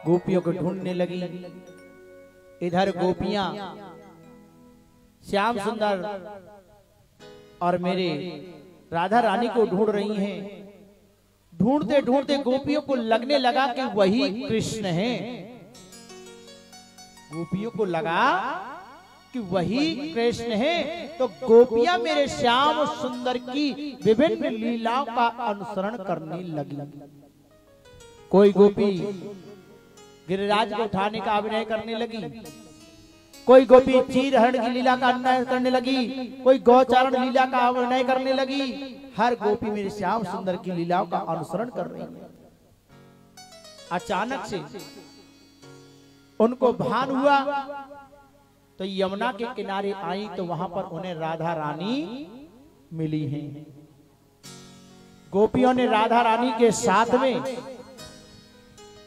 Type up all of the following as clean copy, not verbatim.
गोपियों को ढूंढने लगी। इधर गोपियां श्याम सुंदर और मेरे राधा रानी को ढूंढ रही हैं। ढूंढते ढूंढते गोपियों को लगने लगा कि वही कृष्ण हैं। गोपियों को लगा कि वही कृष्ण हैं। तो गोपियां मेरे श्याम सुंदर की विभिन्न लीलाओं का अनुसरण करने लगी। कोई गोपी गिरिराज को उठाने का अभिनय करने लगी, कोई गोपी चीर हरण की लीला का अभिनय करने लगी, कोई गौचारण लीला का अभिनय करने लगी। हर गोपी मेरे श्याम सुंदर की लीलाओं का अनुसरण कर रही है। अचानक से उनको भान हुआ तो यमुना के किनारे आई तो वहां पर उन्हें राधा रानी मिली हैं। गोपियों ने राधा रानी के साथ में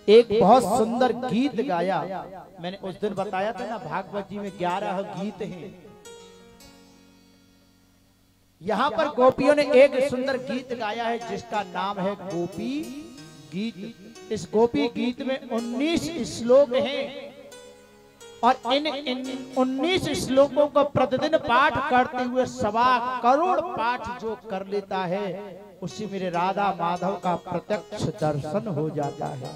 एक बहुत सुंदर गीत गाया। मैंने उस दिन बताया था ना, भागवत जी में 11 गीत हैं। यहां पर गोपियों ने एक सुंदर गीत गाया है जिसका नाम है गोपी गीत। इस गोपी गीत में 19 श्लोक हैं और इन 19 श्लोकों को प्रतिदिन पाठ करते हुए 1.25 करोड़ पाठ जो कर लेता है उससे मेरे राधा माधव का प्रत्यक्ष दर्शन हो जाता है।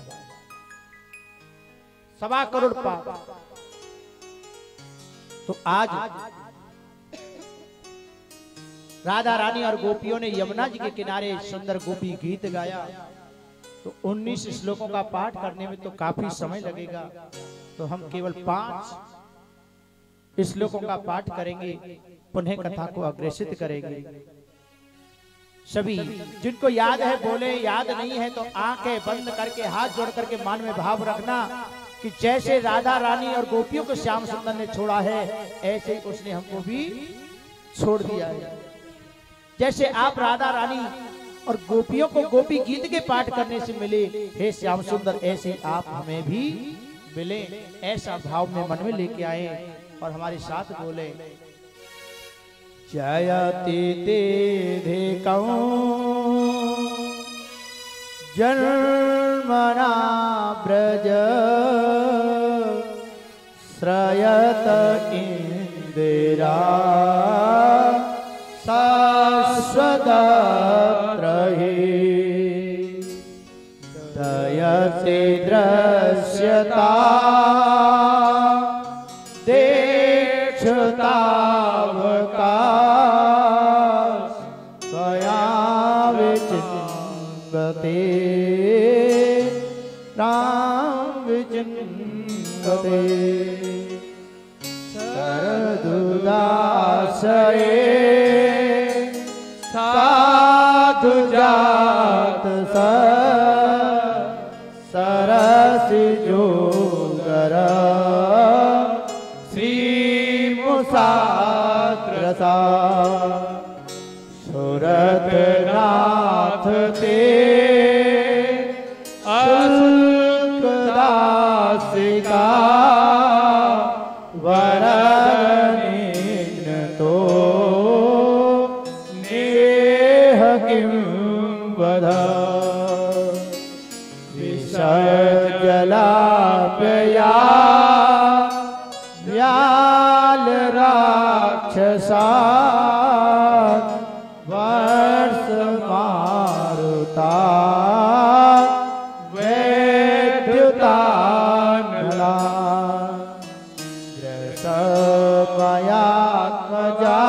1.25 करोड़ पाठ। तो आज राधा रानी और गोपियों ने यमुना जी के किनारे सुंदर गोपी गीत गाया। तो 19 श्लोकों का पाठ करने में तो काफी समय लगेगा, तो हम केवल 5 श्लोकों का पाठ करेंगे, पुनः कथा को अग्रेसित करेंगे। सभी जिनको याद है बोले, याद नहीं है तो आंखें बंद करके हाथ जोड़ करके मन में भाव रखना कि जैसे राधा रानी और गोपियों को श्याम सुंदर ने छोड़ा है ऐसे ही उसने हमको भी छोड़ दिया है। जैसे आप राधा रानी और गोपियों को गोपी गीत के पाठ करने से मिले, हे श्याम सुंदर ऐसे आप हमें भी मिले। ऐसा भाव में मन में लेके आए और हमारे साथ बोले, जयति तेधिकं जन्मना ब्रज श्रयत इंदिरा शाश्वतत्रहि दयसे दृश्यता देक्षतावका स्वया विचिन्वते राम विचिन्वते शरदुदासये साधु जात सरसि जोगर श्री मुसात्रसा सुरत नाथ ते अल्पदासिका वरनीन तो नेह किं वद विसर्जलापया व्याल राक्षसा वर्ष मारुता वैद्युतानला ग्रसमयात्मजा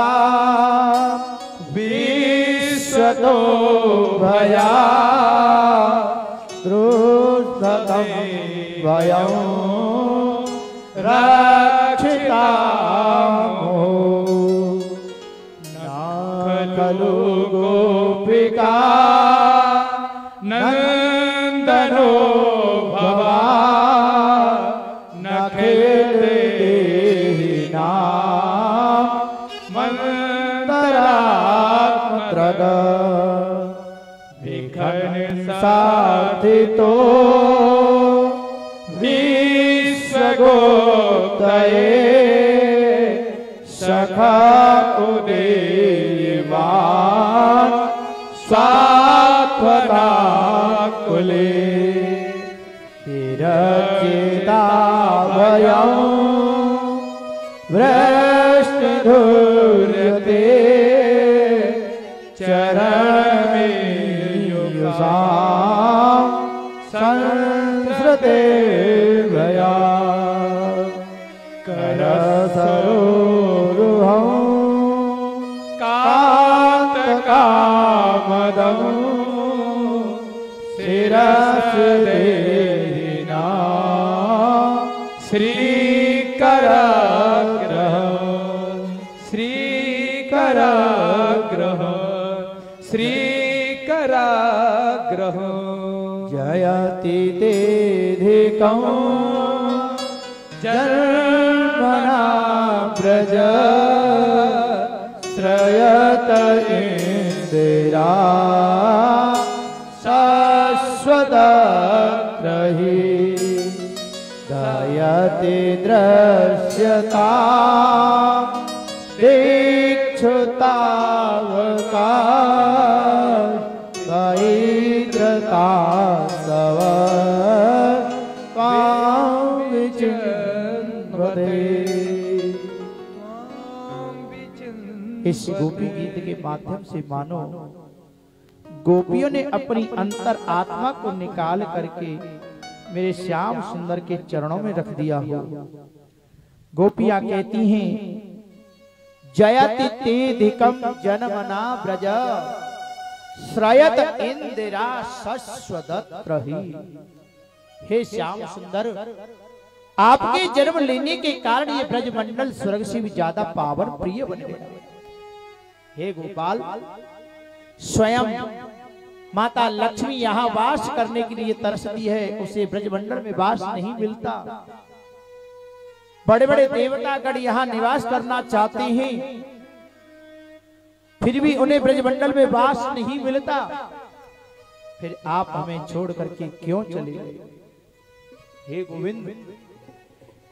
विश्वतो भया द्रुष्टतं वयं रक्षितामो न खलु गोपिका नन्दनो भवा न खेदेहिना मन्तरात्मत्रग विघ्न साधितो विश्वगोप्तये सखा उदीयमान स्वात्वता कुले विरचिता वयं वृष्णिधूर्यते चरणमेयुषां संसृते भया करसरोरुहं कान्तकामदं शिरस्देहिना श्रीकराग्रह श्रीकराग्रह श्रीकराग्रह जयति तेधिकं जन्मना व्रज श्रयत इंदिरा शाश्वतत्रहि दयति दृश्यता दीक्षुतावका कैत्रता सव इस गोपी गीत के माध्यम से मानो गोपियों ने अपनी अंतर आत्मा को निकाल करके मेरे श्याम सुंदर के चरणों में रख दिया हो। गोपियां कहती हैं जयति तेधिकं जन्मना व्रज श्रयत इंदिरा शश्वतत्रहि। हे श्याम सुंदर, आपके जन्म लेने के कारण ये ब्रजमंडल स्वर्ग से भी ज्यादा पावन प्रिय बन गया। हे गोपाल, स्वयं माता लक्ष्मी यहाँ वास करने के लिए तरसती है, उसे ब्रजमंडल में वास नहीं मिलता। बड़े बड़े देवतागण यहाँ निवास करना चाहते हैं, फिर भी उन्हें ब्रजमंडल में वास नहीं मिलता। फिर आप हमें छोड़ करके क्यों चले गए? हे गोविंद,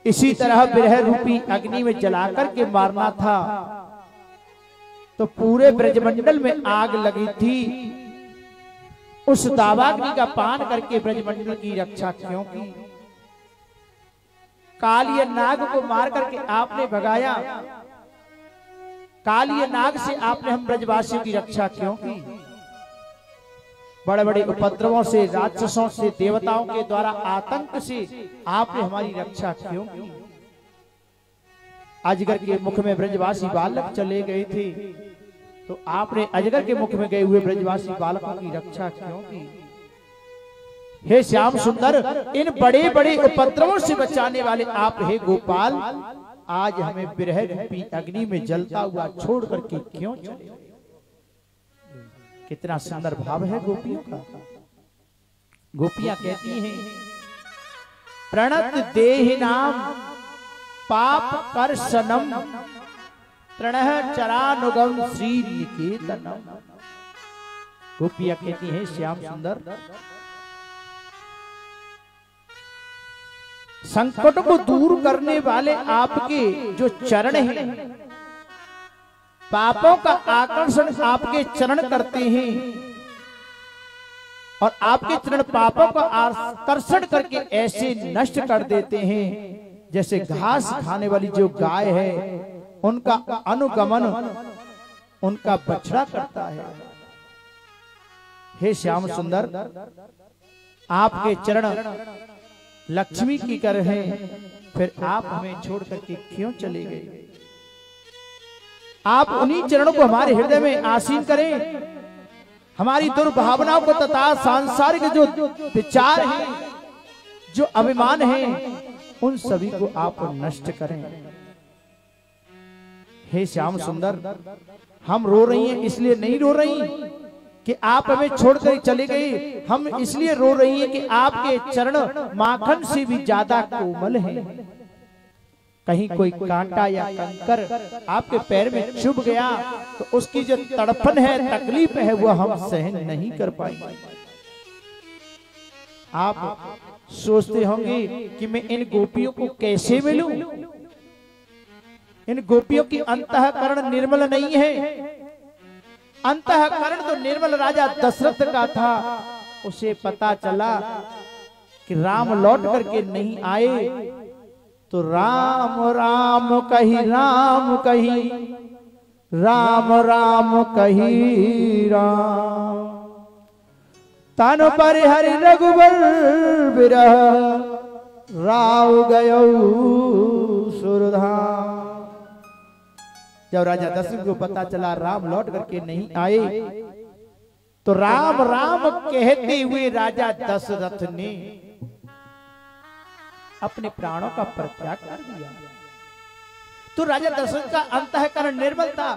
इसी तरह विरह रूपी अग्नि में जलाकर के मारना था तो पूरे ब्रजमंडल में आग लगी थी। उस दावाग्नि का पान करके ब्रजमंडल की रक्षा क्यों की? कालिय नाग को मार करके आपने भगाया, कालिय नाग से आपने हम ब्रजवासियों की रक्षा क्यों की? बड़े बड़े उपद्रवों से, राक्षसों से, देवताओं के द्वारा आतंक से आपने हमारी रक्षा क्यों की? अजगर के मुख में ब्रजवासी बालक चले गए थे तो आपने अजगर के मुख में गए हुए ब्रजवासी बालकों की रक्षा क्यों की? हे श्याम सुंदर, इन बड़े बड़े उपद्रवों से बचाने वाले आप हे गोपाल, आज हमें विरह रूपी अग्नि में जलता हुआ छोड़ करके क्यों चले? कितना सुंदर भाव है गोपियों का। गोपियां कहती हैं प्रणत देहिनाम पाप कर्षणम तृणः चरानुगम श्री निकेतनम। गोपियां कहती हैं श्याम सुंदर, संकट को दूर करने वाले आपके जो चरण हैं, पापों का आकर्षण आपके चरण करते हैं और आपके चरण पापों का आकर्षण करके ऐसे नष्ट कर देते हैं जैसे घास खाने वाली जो गाय है उनका अनुगमन उनका बछड़ा करता है। हे श्याम सुंदर, आपके चरण लक्ष्मी की कर हैं, फिर आप हमें छोड़ करके क्यों चले गए? आप उन्हीं चरणों को हमारे हृदय में आसीन करें, हमारी दुर्भावनाओं को तथा सांसारिक जो विचार हैं, जो अभिमान हैं, उन सभी को आप नष्ट करें। हे श्याम सुंदर, हम रो रही हैं इसलिए नहीं रो रही कि आप हमें छोड़कर चले गए, हम इसलिए रो रही हैं कि आपके चरण माखन से भी ज्यादा कोमल हैं। कहीं कोई कांटा या कंकर आपके पैर में चुभ गया तो उसकी जो तड़पन है, तकलीफ है, वो हम सहन नहीं कर पाएंगे। आप सोचते होंगे कि मैं इन गोपियों को कैसे मिलूं? इन गोपियों की अंतःकरण निर्मल नहीं है। अंतःकरण तो निर्मल राजा दशरथ का था। उसे पता चला कि राम लौट करके नहीं आए, तो राम राम कही राम कही, राम राम कही राम, तन पर हरि रघुबर बिरह, राव गयो सुरधाम। जब राजा दशरथ को पता चला राम लौट करके नहीं आए, तो राम राम कहते हुए राजा दशरथ ने अपने प्राणों का परित्याग कर दिया। तो राजा दशरथ का अंतःकरण निर्मल था,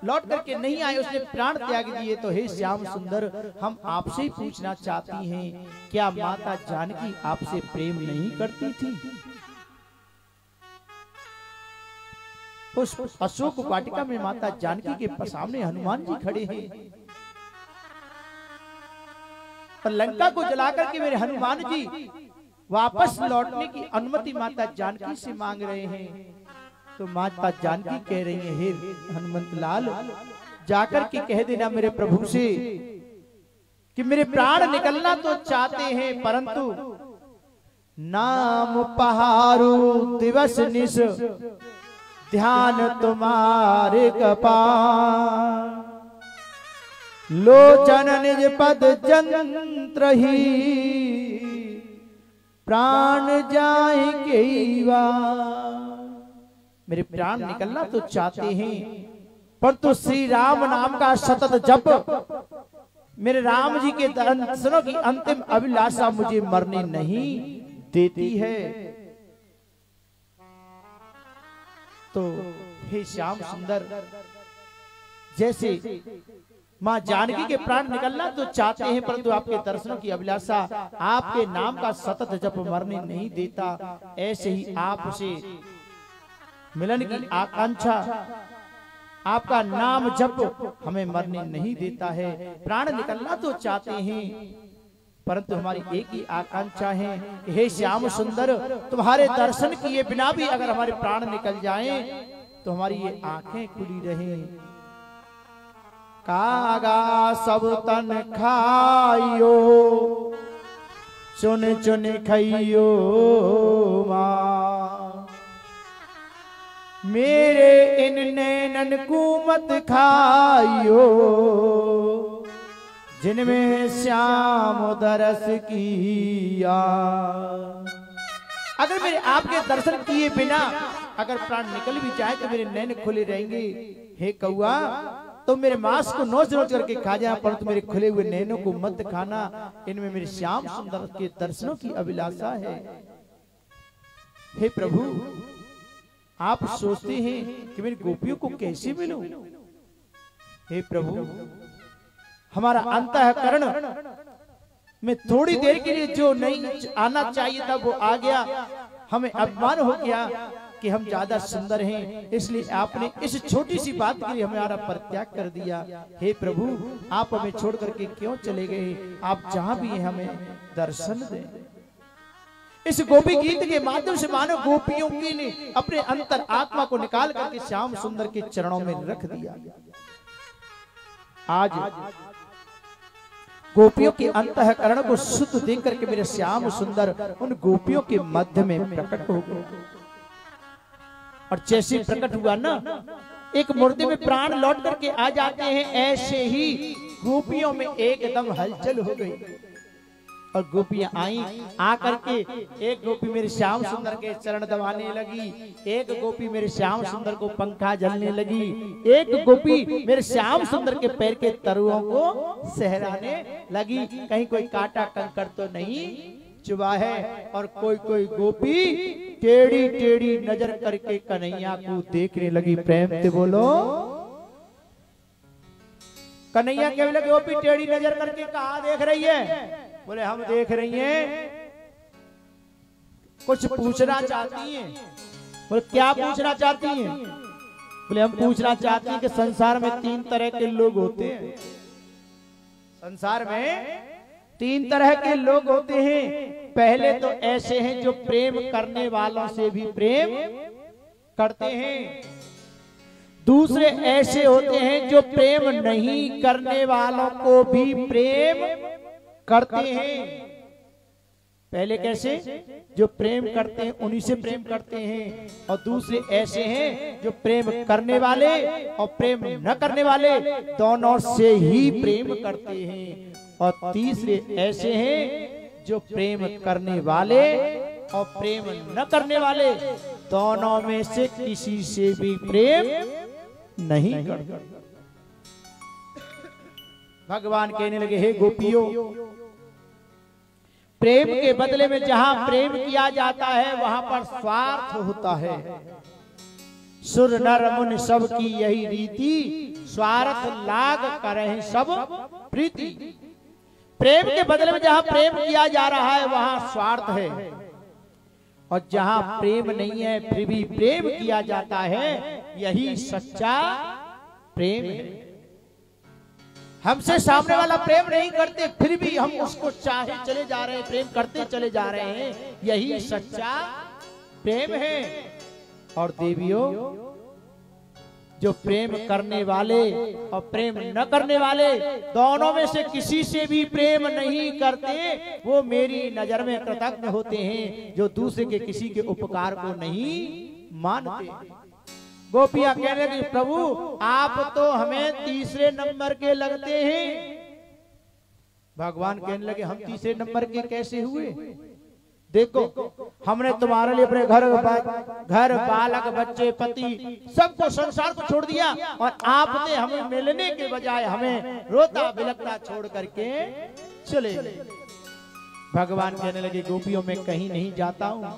लौट करके नहीं आए, उसने प्राण त्याग दिए। तो हे श्याम सुंदर, हम आपसे ही पूछना चाहती हैं, क्या माता जानकी आपसे प्रेम नहीं करती थी? उस अशोक वाटिका में माता जानकी के सामने हनुमान जी खड़े हैं, और लंका को जलाकर के मेरे हनुमान जी वापस लौटने की अनुमति माता जानकी से मांग रहे हैं। तो माता जानकी कह रही है, हे हनुमंत लाल, जाकर के कह देना मेरे प्रभु से कि मेरे प्राण निकलना तो चाहते हैं, परंतु नाम पहाड़ू दिवस निश, ध्यान तुम्हारे कपाल, लोचन निज पद जंत्र ही, प्राण जाएंगे। मेरे प्राण निकलना तो चाहते हैं, परंतु श्री राम नाम का सतत जप, मेरे राम जी के दर्शनों की अंतिम अभिलाषा मुझे मरने नहीं देती है। तो हे श्याम सुंदर, जैसे माँ जानकी के प्राण निकलना तो चाहते हैं, परंतु आपके दर्शनों की अभिलाषा, आपके नाम का सतत जप मरने नहीं देता, ऐसे ही आपसे मिलन की आकांक्षा, आपका नाम जप हमें मरने नहीं देता है। प्राण निकलना तो चाहते हैं, परंतु हमारी एक ही आकांक्षा है कि हे श्याम सुंदर, तुम्हारे दर्शन किए बिना भी अगर हमारे प्राण निकल जाएं, तो हमारी ये आंखें खुली रहें। कागा सब तन खाइयो, चुन चुन खाइयो माँ, मेरे इन नैनन को मत खाइयो, जिनमें श्याम दरस किया। अगर मेरे आपके दर्शन किए बिना अगर प्राण निकल भी जाए तो मेरे नैन खुले रहेंगे। हे कौआ, तो मेरे मांस को नोच नोच करके खा जाए, परंतु मेरे खुले हुए नैनों को मत खाना, इनमें मेरे श्याम सुंदर के दर्शनों की अभिलाषा है। हे प्रभु, आप सोचते हैं कि मेरी गोपियों को कैसे मिलूं? हे प्रभु, हमारा अंतःकरण में थोड़ी देर के लिए जो नहीं आना चाहिए था वो आ गया। हमें अभिमान हो गया कि हम ज्यादा सुंदर हैं, इसलिए आपने इस छोटी सी बात के लिए हमारा परित्याग कर दिया। हे प्रभु, आप हमें छोड़ करके क्यों चले गए? आप जहां भी हैं हमें दर्शन दें। इस गोपी गीत के माध्यम से मानो गोपियों की ने अपने अंतर आत्मा को निकाल करके श्याम सुंदर के चरणों में रख दिया। आज गोपियों के अंतःकरण को शुद्ध देख करके मेरे श्याम सुंदर उन गोपियों के मध्य में प्रकट हो गए। और जैसे प्रकट हुआ ना, एक मुर्दे में प्राण लौट करके आ जाते हैं, ऐसे ही गोपियों में एकदम हलचल हो गई। और गोपियां आई, आकर के एक गोपी मेरे श्याम सुंदर के चरण दबाने लगी, एक गोपी मेरे श्याम सुंदर को पंखा झलने लगी, एक गोपी मेरे श्याम सुंदर के पैर के तरुओं को सहराने लगी। कहीं कोई कांटा कंकड़ तो नहीं चुभा है। और कोई कोई गोपी टेढ़ी टेढ़ी नजर करके कन्हैया को देखने लगी। प्रेम से बोलो। कन्हैया कहने लगे, गोपी टेढ़ी नजर करके कहाँ देख रही है? बोले, हम देख रही हैं, कुछ पूछना चाहती हैं। बोले, क्या पूछना चाहती हैं? बोले, हम पूछना चाहती हैं कि संसार में 3 तरह के लोग होते हैं। संसार में 3 तरह के लोग होते हैं। पहले तो ऐसे हैं जो प्रेम करने वालों से भी प्रेम करते हैं। दूसरे ऐसे होते हैं जो प्रेम नहीं करने वालों को भी प्रेम करते हैं। पहले कैसे, जो प्रेम करते हैं उन्हीं से प्रेम करते हैं, और दूसरे ऐसे हैं जो प्रेम करने वाले और प्रेम न करने वाले दोनों से ही प्रेम करते हैं, और तीसरे ऐसे हैं जो प्रेम करने वाले और प्रेम न करने वाले दोनों में से किसी से भी प्रेम नहीं करते। भगवान कहने लगे, हे गोपियों, प्रेम के बदले में जहां प्रेम किया जाता है वहां पर स्वार्थ होता है। सुर नर मुनि सब की यही रीति, स्वार्थ लाग करहि सब प्रीति। प्रेम के बदले में जहां प्रेम किया जा रहा है वहां स्वार्थ है, और जहां प्रेम नहीं है फिर भी प्रेम किया जाता है, यही सच्चा प्रेम है। हमसे सामने वाला प्रेम नहीं करते फिर भी हम उसको चाहे चले जा रहे हैं, प्रेम करते चले जा रहे हैं, यही सच्चा प्रेम है। और देवियों, जो प्रेम करने वाले और प्रेम न करने वाले दोनों में से किसी से भी प्रेम नहीं करते, वो मेरी नजर में कृतज्ञ होते हैं, जो दूसरे के किसी के उपकार को नहीं मानते। गोपियां कहने लगी, प्रभु आप तो हमें तीसरे नंबर के लगते हैं। भगवान कहने लगे, हम तीसरे नंबर के कैसे हुए? देखो, हमने तुम्हारे लिए अपने घर बालक बच्चे पति सबको संसार को छोड़ दिया, और आपने हमें मिलने के बजाय हमें रोता बिलखता छोड़ करके चले। भगवान कहने लगे, गोपियों में कहीं नहीं जाता हूं,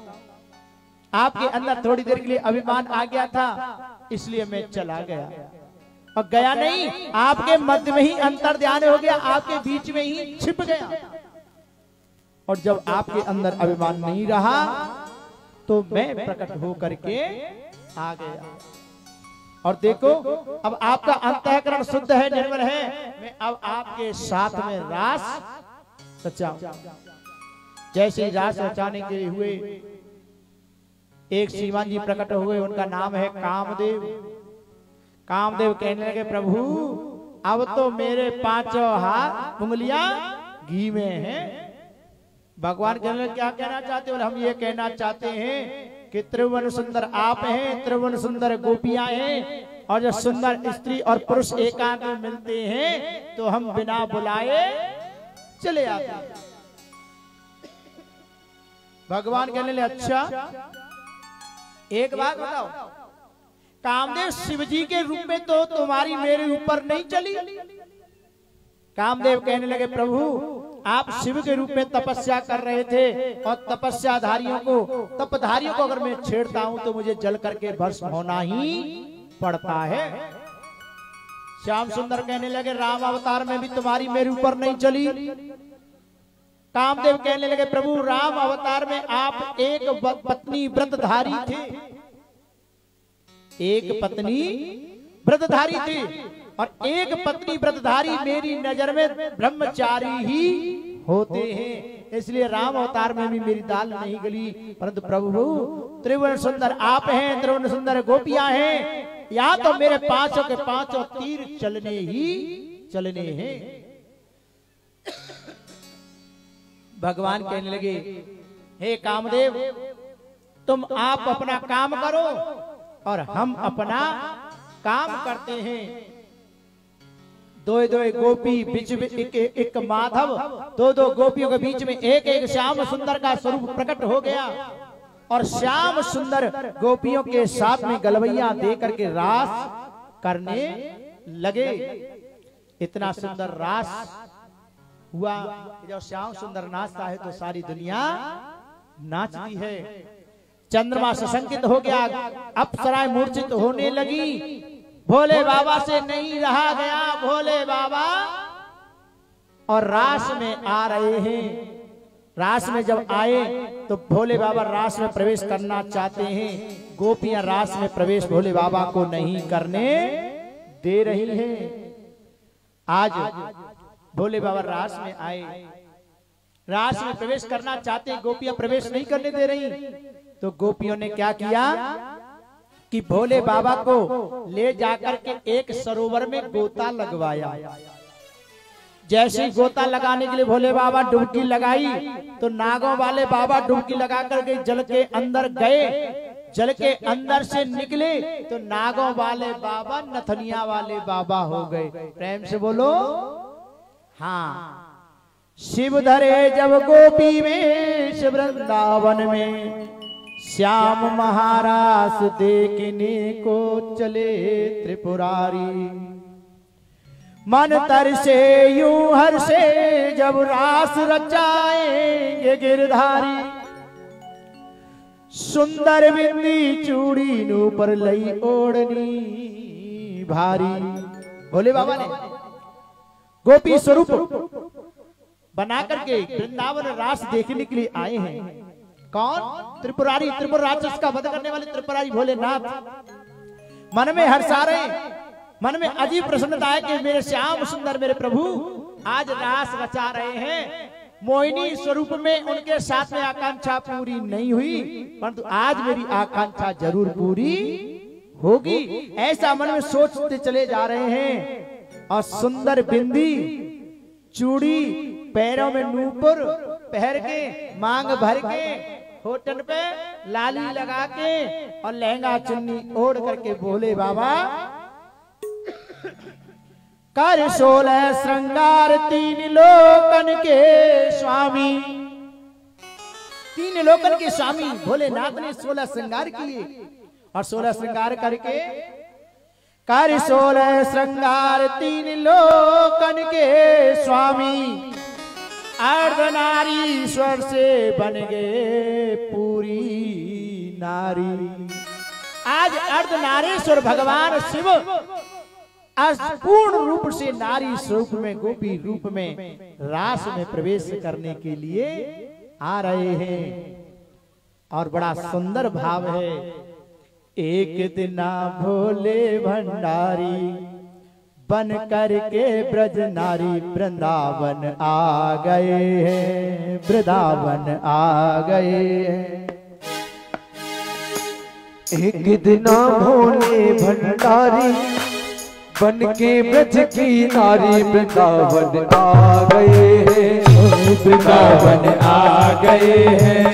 आपके अंदर थोड़ी देर के लिए अभिमान आ गया था इसलिए मैं चला गया, और गया नहीं, आपके मध्य में ही अंतर ध्यान हो गया, आपके बीच में ही छिप गया। और जब आपके अंदर अभिमान नहीं रहा तो मैं प्रकट हो करके आ गया। और देखो, अब आपका अंतःकरण शुद्ध है, निर्मल है, मैं अब आपके साथ में रास रचाऊं। जैसे रास रचाने के लिए हुए, एक श्रीमान जी प्रकट हुए, उनका नाम है कामदेव। कामदेव कहने लगे, प्रभु अब तो मेरे 5 हाथ उंगलियां घी में हैं। भगवान कहने लगे, क्या कहना चाहते हो? हम ये कहना चाहते हैं कि त्रिभुवन सुंदर आप हैं, त्रिभुवन सुंदर गोपियां हैं, और जब सुंदर स्त्री और पुरुष एकांत में मिलते हैं तो हम बिना बुलाए चले आते हैं। भगवान कहने लगे, अच्छा एक बात बताओ, कामदेव शिवजी के रूप में तो तुम्हारी मेरे ऊपर नहीं चली। कामदेव कहने लगे, प्रभु आप शिव के रूप में तपस्या कर रहे थे, और तपस्याधारियों को तपधारियों को अगर मैं छेड़ता हूं तो मुझे जल करके भस्म होना ही पड़ता है। श्याम सुंदर कहने लगे, राम अवतार में भी तुम्हारी मेरे ऊपर नहीं चली। कामदेव कहने लगे, प्रभु राम अवतार में आप एक पत्नी व्रतधारी थे, एक पत्नी व्रतधारी थे, और एक पत्नी व्रतधारी मेरी नजर में ब्रह्मचारी ही होते हैं, इसलिए राम अवतार में भी मेरी दाल नहीं गली। परंतु प्रभु त्रिभुवन सुंदर आप हैं, त्रिभुवन सुंदर गोपियां हैं, या तो मेरे 5 के 5 तीर चलने ही चलने हैं। भगवान कहने लगे, हे कामदेव तुम आप अपना काम करो और हम अपना काम करते हैं। दो गोपी बीच में एक माधव, दो गोपियों के बीच में एक श्याम सुंदर का स्वरूप प्रकट हो गया, और श्याम सुंदर गोपियों के साथ में गलवैया दे करके रास करने लगे। इतना सुंदर रास हुआ, जब श्याम सुंदर नाचता है तो सारी दुनिया नाचती है। चंद्रमा सशंकित हो गया, अप्सराएं मूर्छित होने लगी, भोले बाबा से नहीं रहा गया, भोले बाबा और रास में आ रहे हैं। रास में जब आए तो भोले बाबा रास में प्रवेश करना चाहते हैं, गोपियां रास में प्रवेश भोले बाबा को नहीं करने दे रही हैं। आज भोले बाबा रास में आए, रास में प्रवेश करना चाहते, गोपियां प्रवेश नहीं करने दे रही, तो गोपियों ने क्या किया कि भोले बाबा को ले जाकर के एक सरोवर में गोता लगवाया। जैसे ही गोता लगाने के लिए भोले बाबा डुबकी लगाई तो नागों वाले बाबा डुबकी लगा करके जल के अंदर गए। जल के अंदर से निकले तो नागों वाले बाबा नथनिया वाले बाबा हो गए। प्रेम से बोलो हाँ। शिव धरे जब गोपी वेश वृंदावन में, श्याम महाराज देखने को चले त्रिपुरारी। मन तरसे यूं हर्षे जब रास रचाएंगे गिरधारी। सुंदर बिंदी चूड़ी नूपर लई ओढ़नी भारी। भोले बाबा ने गोपी स्वरूप बना करके वृंदावन रास देखने के लिए आए हैं। कौन? त्रिपुरारी, त्रिपुर राक्षस का वध करने वाले त्रिपुरारी भोलेनाथ। मन में हर्षा रहे, मन में अजीब प्रसन्नता है कि मेरे श्याम सुंदर मेरे प्रभु आज रास रचा रहे हैं। मोहिनी स्वरूप में उनके साथ में आकांक्षा पूरी नहीं हुई, परंतु आज मेरी आकांक्षा जरूर पूरी होगी, ऐसा मन में सोचते चले जा रहे हैं। और सुंदर बिंदी चूड़ी पैरों में नूपुर पहन के, मांग भर के, होठन पे लाली लगा के और लहंगा चुन्नी ओढ़ करके भोले बाबा कर 16 श्रृंगार 3 लोकन के स्वामी। 3 लोकन के स्वामी भोलेनाथ ने 16 श्रृंगार किए और 16 श्रृंगार करके कर 16 श्रृंगार 3 लोकन के स्वामी। अर्धनारीश्वर से बन गए पूरी नारी। आज अर्धनारीश्वर भगवान शिव आज पूर्ण रूप से नारी स्वरूप में, गोपी रूप में रास में प्रवेश करने के लिए आ रहे हैं। और बड़ा सुंदर भाव है। एक दिन भोले भंडारी बन करके ब्रज नारी वृंदावन आ गए हैं, वृंदावन आ गए हैं। एक दिन भोले भंडारी बन के ब्रज की नारी वृंदावन आ गए हैं, वृंदावन आ गए हैं,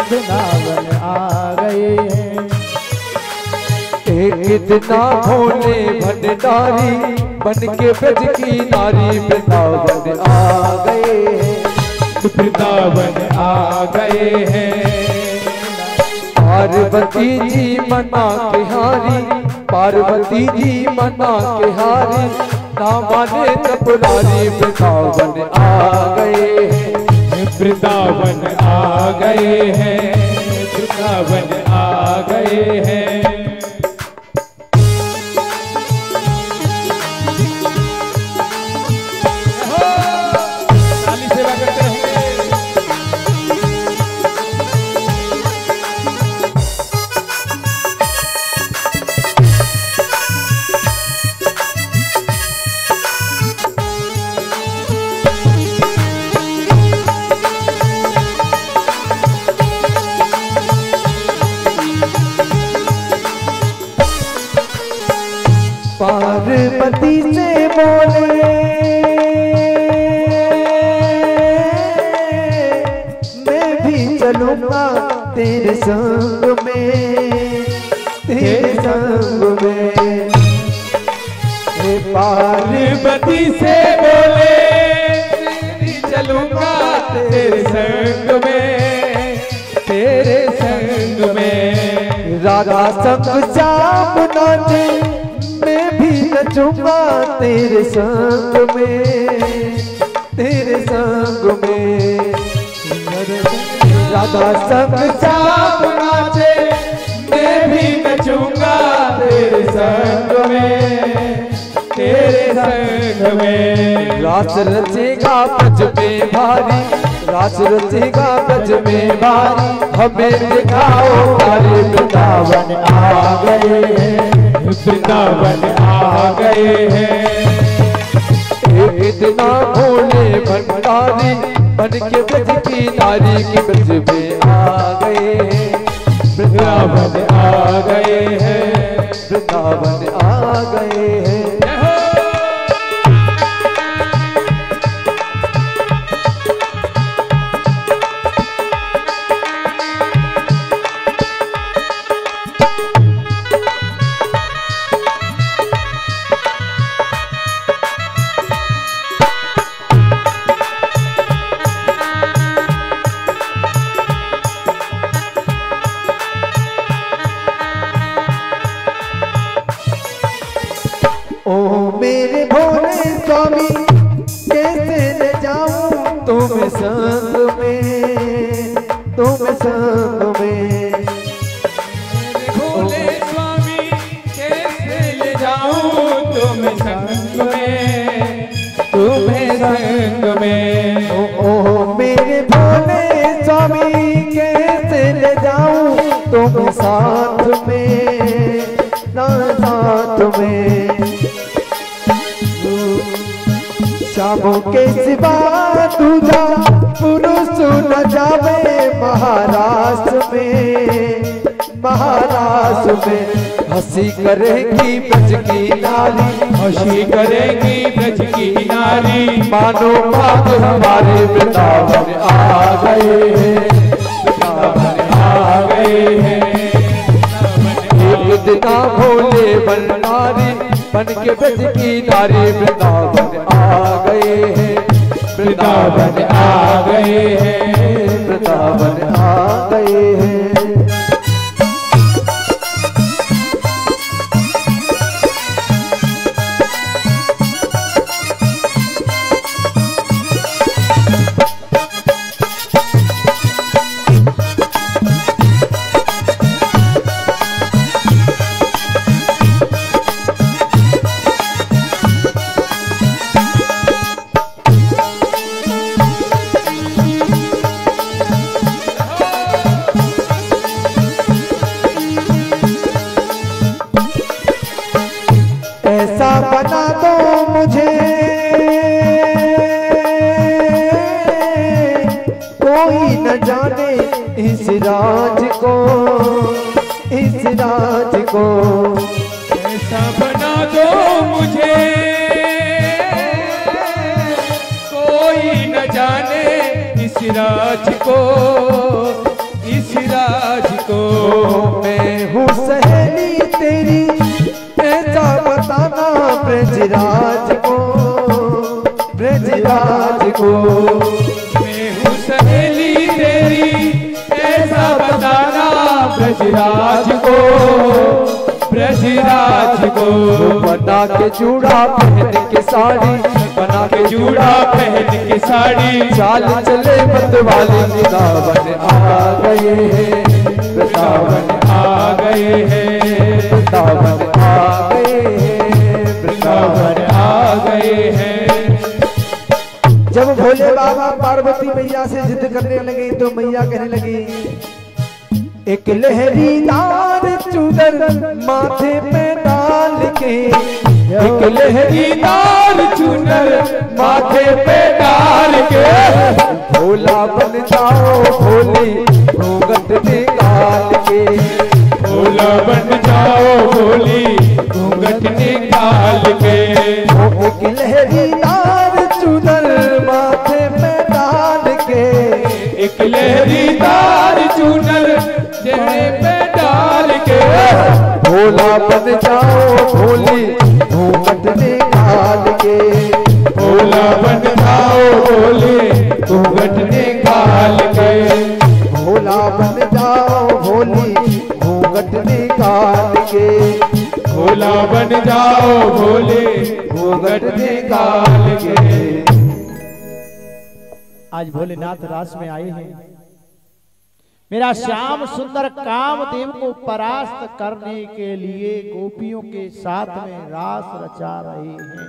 वृंदावन आ गए हैं। एक दिन भोले भंडारी बन के ब्रज की नारी वृंदावन आ गए हैं, वृंदावन आ गए हैं। पार्वती जी मना के हारी, पार्वती जी मना के हारी, ना माने त्रिपुरारी वृंदावन आ गए हैं, वृंदावन आ गए हैं, वृंदावन आ गए हैं। सेवा करते रहेंगे। पार्वती से बोले मैं भी चलूंगा तेरे संग में, तेरे संग में। पार्वती से बोले मैं भी चलूंगा तेरे संग में, तेरे संग में। राधा संग जाम नाचे मैं भी नचूंगा तेरे संग में, तेरे संग में। राधा संग जाम नाचे मैं भी नचूंगा तेरे संग में, तेरे संग में। रास रचेगा ब्रज में भारी, रास रचेगा ब्रज में भारी। हमें दिखाओ हमारे वृंदावन आ गए हैं, वृंदावन आ गए हैं। एक दिन भोले भंडारी बन के ब्रज की नारी की ब्रज में आ गए हैं, वृंदावन आ गए हैं, वृंदावन आ गए हैं। मेरे भोले स्वामी कैसे ले जाऊं तुम संग में, तुम संग में। भोले स्वामी कैसे ले जाऊं तुम संग में, तुम्हें संग में। ओ मेरे भोले स्वामी कैसे ले जाऊं तुम साथ में, ना साथ में। शामों के सिवा दूजा पुरुष न जावे महाराष्ट्र में, महाराष्ट्र में। हंसी करेगी ब्रज की नारी, हंसी करेगी ब्रज की नारी। मानो बाग हमारे वृंदावन आ गए हैं, वृंदावन आ गए हैं। एक दिना भोले बनवारी बन के ब्रज की नारी वृंदावन आ गए हैं, वृंदावन आ गए हैं, वृंदावन आ गए हैं। ऐसा बना दो मुझे कोई न जाने इस राज को, इस राज को। ऐसा बना दो मुझे कोई न जाने इस राज को, इस राज को। मैं हूँ सहेली तेरी ऐसा बताना ब्रजराज को, ब्रजराज को। मैं हूँ सहेली तेरी ऐसा बताना ब्रजराज को, ब्रजराज को। बना के चूड़ा पहन के साड़ी, बना के चूड़ा पहन के साड़ी। चाल चले मत वाले वृंदावन आ गए हैं, वृंदावन आ गए हैं, वृंदावन आ गए हैं, वृंदावन आ गए हैं। जब भोले बाबा पार्वती मैया से जिद करने लगे तो मैया कहने लगी, एक लहरीदार चूदर माथे पे डाल के, एक लहरीदार चूनर माथे पे डाल के। भोला बन जाओ भोली घूंघट निकाल के, भोला बन जाओ भोली घूंघट निकाल के। एक लहरीदार चूदर माथे पे डाल के, एक लहरीदार चूनर चेहरे पे डाल के। भोला बन जाओ भोली घूंघट निकाल के, भोला बन जाओ भोली घूंघट निकाल के। भोला बन जाओ भोली घूंघट निकाल के, भोला बन जाओ भोले घूंघट निकाल के। आज भोलेनाथ रास में आए हैं। मेरा श्याम सुंदर कामदेव को परास्त करने के लिए गोपियों के साथ में रास रचा रहे हैं।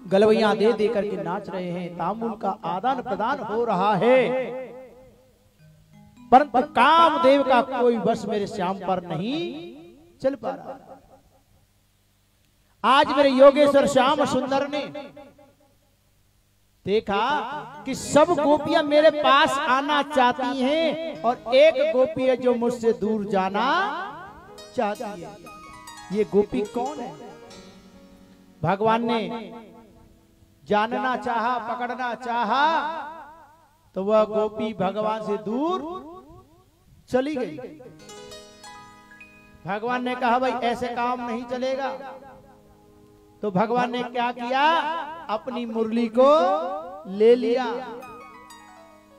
गलवैया दे दे करके नाच रहे हैं, तांबुल का आदान प्रदान हो रहा है, परंतु कामदेव का कोई बस मेरे श्याम पर नहीं चल पा रहा। आज मेरे योगेश्वर श्याम सुंदर ने देखा कि सब गोपियां मेरे पास आना चाहती हैं और एक गोपी है जो मुझसे दूर जाना चाहती है। ये गोपी कौन है? भगवान ने जानना चाहा, पकड़ना चाहा, तो वह गोपी भगवान से दूर चली गई। भगवान ने कहा भाई ऐसे काम नहीं चलेगा। तो भगवान ने क्या किया? अपनी मुरली को ले लिया।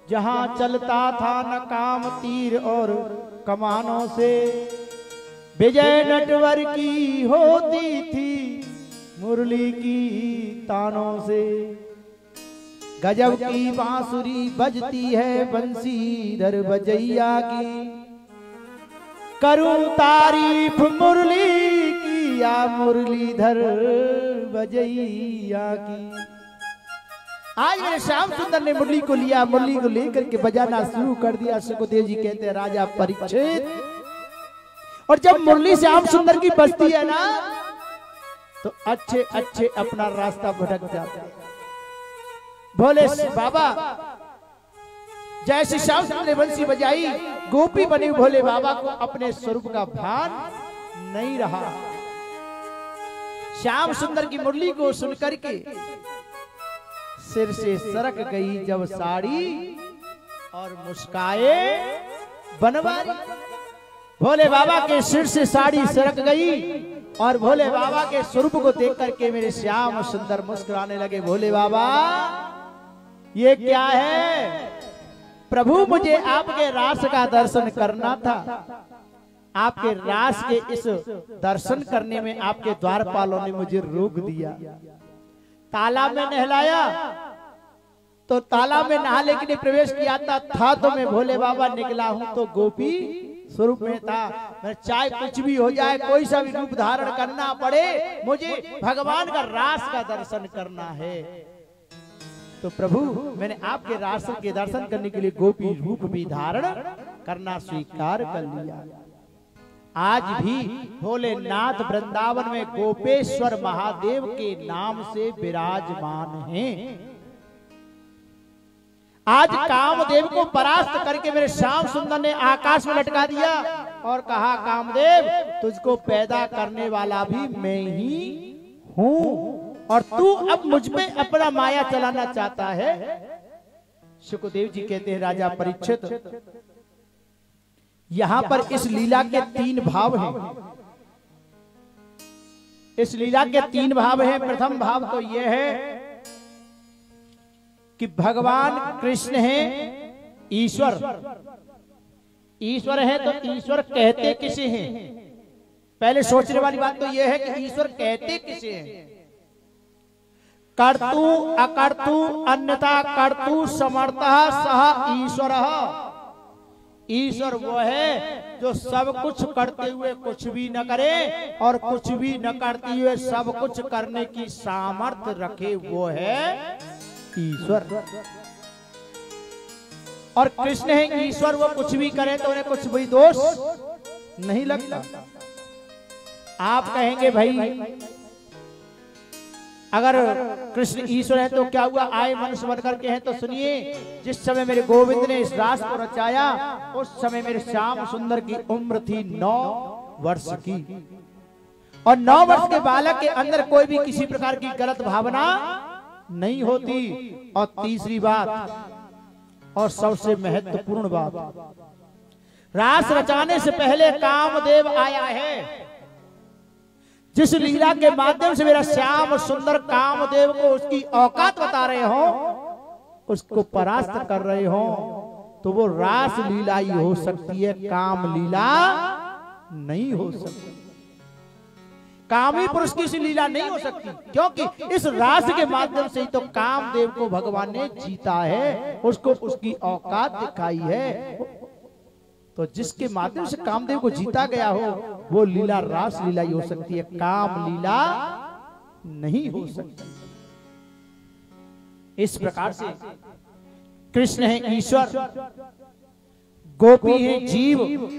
जहां चलता था न काम तीर और कमानों से, विजय नटवर की होती थी मुरली की तानों से, गजब की बांसुरी बजती है बंसीधर बजैया की। करूं तारीफ मुरली की या मुरलीधर बजैया की। आज मेरे श्याम सुंदर ने मुरली को लिया, मुरली को लेकर के बजाना शुरू कर दिया। सुखदेव जी कहते हैं राजा परीक्षित, और जब मुरली श्याम सुंदर की बजती है ना तो अच्छे अच्छे अपना रास्ता भटक जाते हैं। भोले बाबा जैसे श्याम सुंदर ने बंसी बजाई, गोपी बने भोले बाबा को अपने स्वरूप का भान नहीं रहा। श्याम सुंदर की मुरली को सुनकर के सिर से सरक गई जब साड़ी, और मुस्काए बनवारी। भोले बाबा के सिर से साड़ी सरक गई और भोले बाबा के स्वरूप को देख करके मेरे श्याम सुंदर मुस्कुराने लगे। भोले बाबा ये क्या है? प्रभु मुझे आपके रास का दर्शन करना था। आपके रास के इस दर्शन करने में आपके द्वारपालों ने मुझे रोक दिया। तालाब में नहलाया तो तालाब में नहाने के लिए प्रवेश किया था तो मैं भोले बाबा निकला हूं तो गोपी स्वरूप में था। मैं चाहे कुछ भी हो जाए, कोई सा भी रूप धारण करना पड़े, मुझे भगवान का रास का दर्शन करना है। तो प्रभु मैंने आपके रास के दर्शन करने के लिए गोपी रूप भी धारण करना स्वीकार कर लिया। आज भी भोलेनाथ वृंदावन में गोपेश्वर महादेव के नाम से विराजमान हैं। आज कामदेव को परास्त करके मेरे श्याम सुंदर ने आकाश में लटका दिया और कहा कामदेव तुझको पैदा करने वाला भी मैं ही हूं और तू अब मुझ में अपना माया चलाना चाहता है। सुखदेव जी कहते हैं राजा परीक्षित, यहां पर इस लीला के 3 भाव हैं। इस लीला के 3 भाव हैं। प्रथम भाव तो यह है कि भगवान कृष्ण है ईश्वर। ईश्वर है तो ईश्वर कहते किसे हैं? पहले सोचने वाली बात तो यह है कि ईश्वर कहते किसे हैं? कर्तु अकर्तु अन्यथा कर्तु समर्थः सह ईश्वरः। ईश्वर वो है जो सब कुछ करते हुए कुछ भी न करे और कुछ भी न करते हुए सब कुछ करने की सामर्थ्य रखे, वो है ईश्वर। और कृष्ण है ईश्वर, वो कुछ भी करे तो उन्हें कुछ भी दोष नहीं लगता। आप कहेंगे भाई अगर कृष्ण ईश्वर है तो क्या हुआ, आए मनुष्य बनकर के हैं? तो सुनिए, जिस समय मेरे गोविंद ने इस रास को रचाया उस समय मेरे श्याम सुंदर की उम्र थी 9 वर्ष की, और 9 वर्ष के बालक के अंदर कोई भी किसी प्रकार की गलत भावना नहीं होती। और तीसरी बात और सबसे महत्वपूर्ण बात, रास रचाने से पहले कामदेव आया है। जिस लीला के माध्यम से मेरा श्याम सुंदर कामदेव को उसकी औकात बता रहे हो, उसको परास्त कर रहे हो, तो वो रास लीला ही हो सकती है, काम लीला नहीं हो सकती। कामी पुरुष की सी लीला नहीं हो सकती, क्योंकि इस रास के माध्यम से ही तो कामदेव को भगवान ने जीता है, उसको उसकी औकात दिखाई है। तो जिसके माध्यम से कामदेव को जीता गया हो वो लीला रास लीला ही हो सकती है, काम लीला नहीं हो सकती। इस प्रकार से कृष्ण है ईश्वर, गोपी है जीव।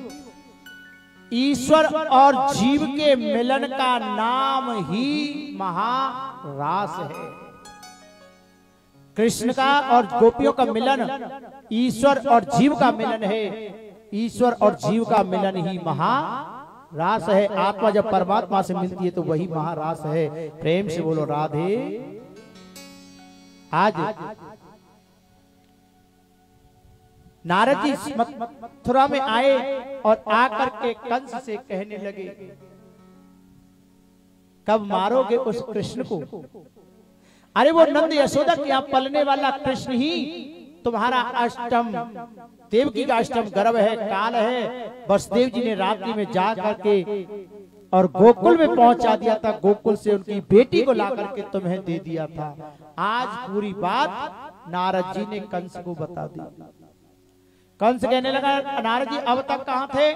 ईश्वर और जीव के मिलन का नाम ही महारास है। कृष्ण का और गोपियों का मिलन ईश्वर और जीव का मिलन है। ईश्वर और जीव का मिलन ही महारास है। आत्मा जब परमात्मा से मिलती है तो वही महारास है। प्रेम से बोलो राधे। आज नारद जी मथुरा में आए और आकर के कंस से कहने लगे, कब मारोगे उस कृष्ण को? अरे वो नंद यशोदा के यहाँ पलने वाला कृष्ण ही तुम्हारा अष्टम देवकी का अष्टम गर्भ है, काल है। वसुदेव जी ने रात्रि में जा करके और गोकुल में पहुंचा दिया था। गोकुल से उनकी बेटी को ला करके तुम्हें दे दिया था। आज पूरी बात नारद जी ने कंस को बता दी। कंस कहने लगा, नारद जी अब तक कहां थे?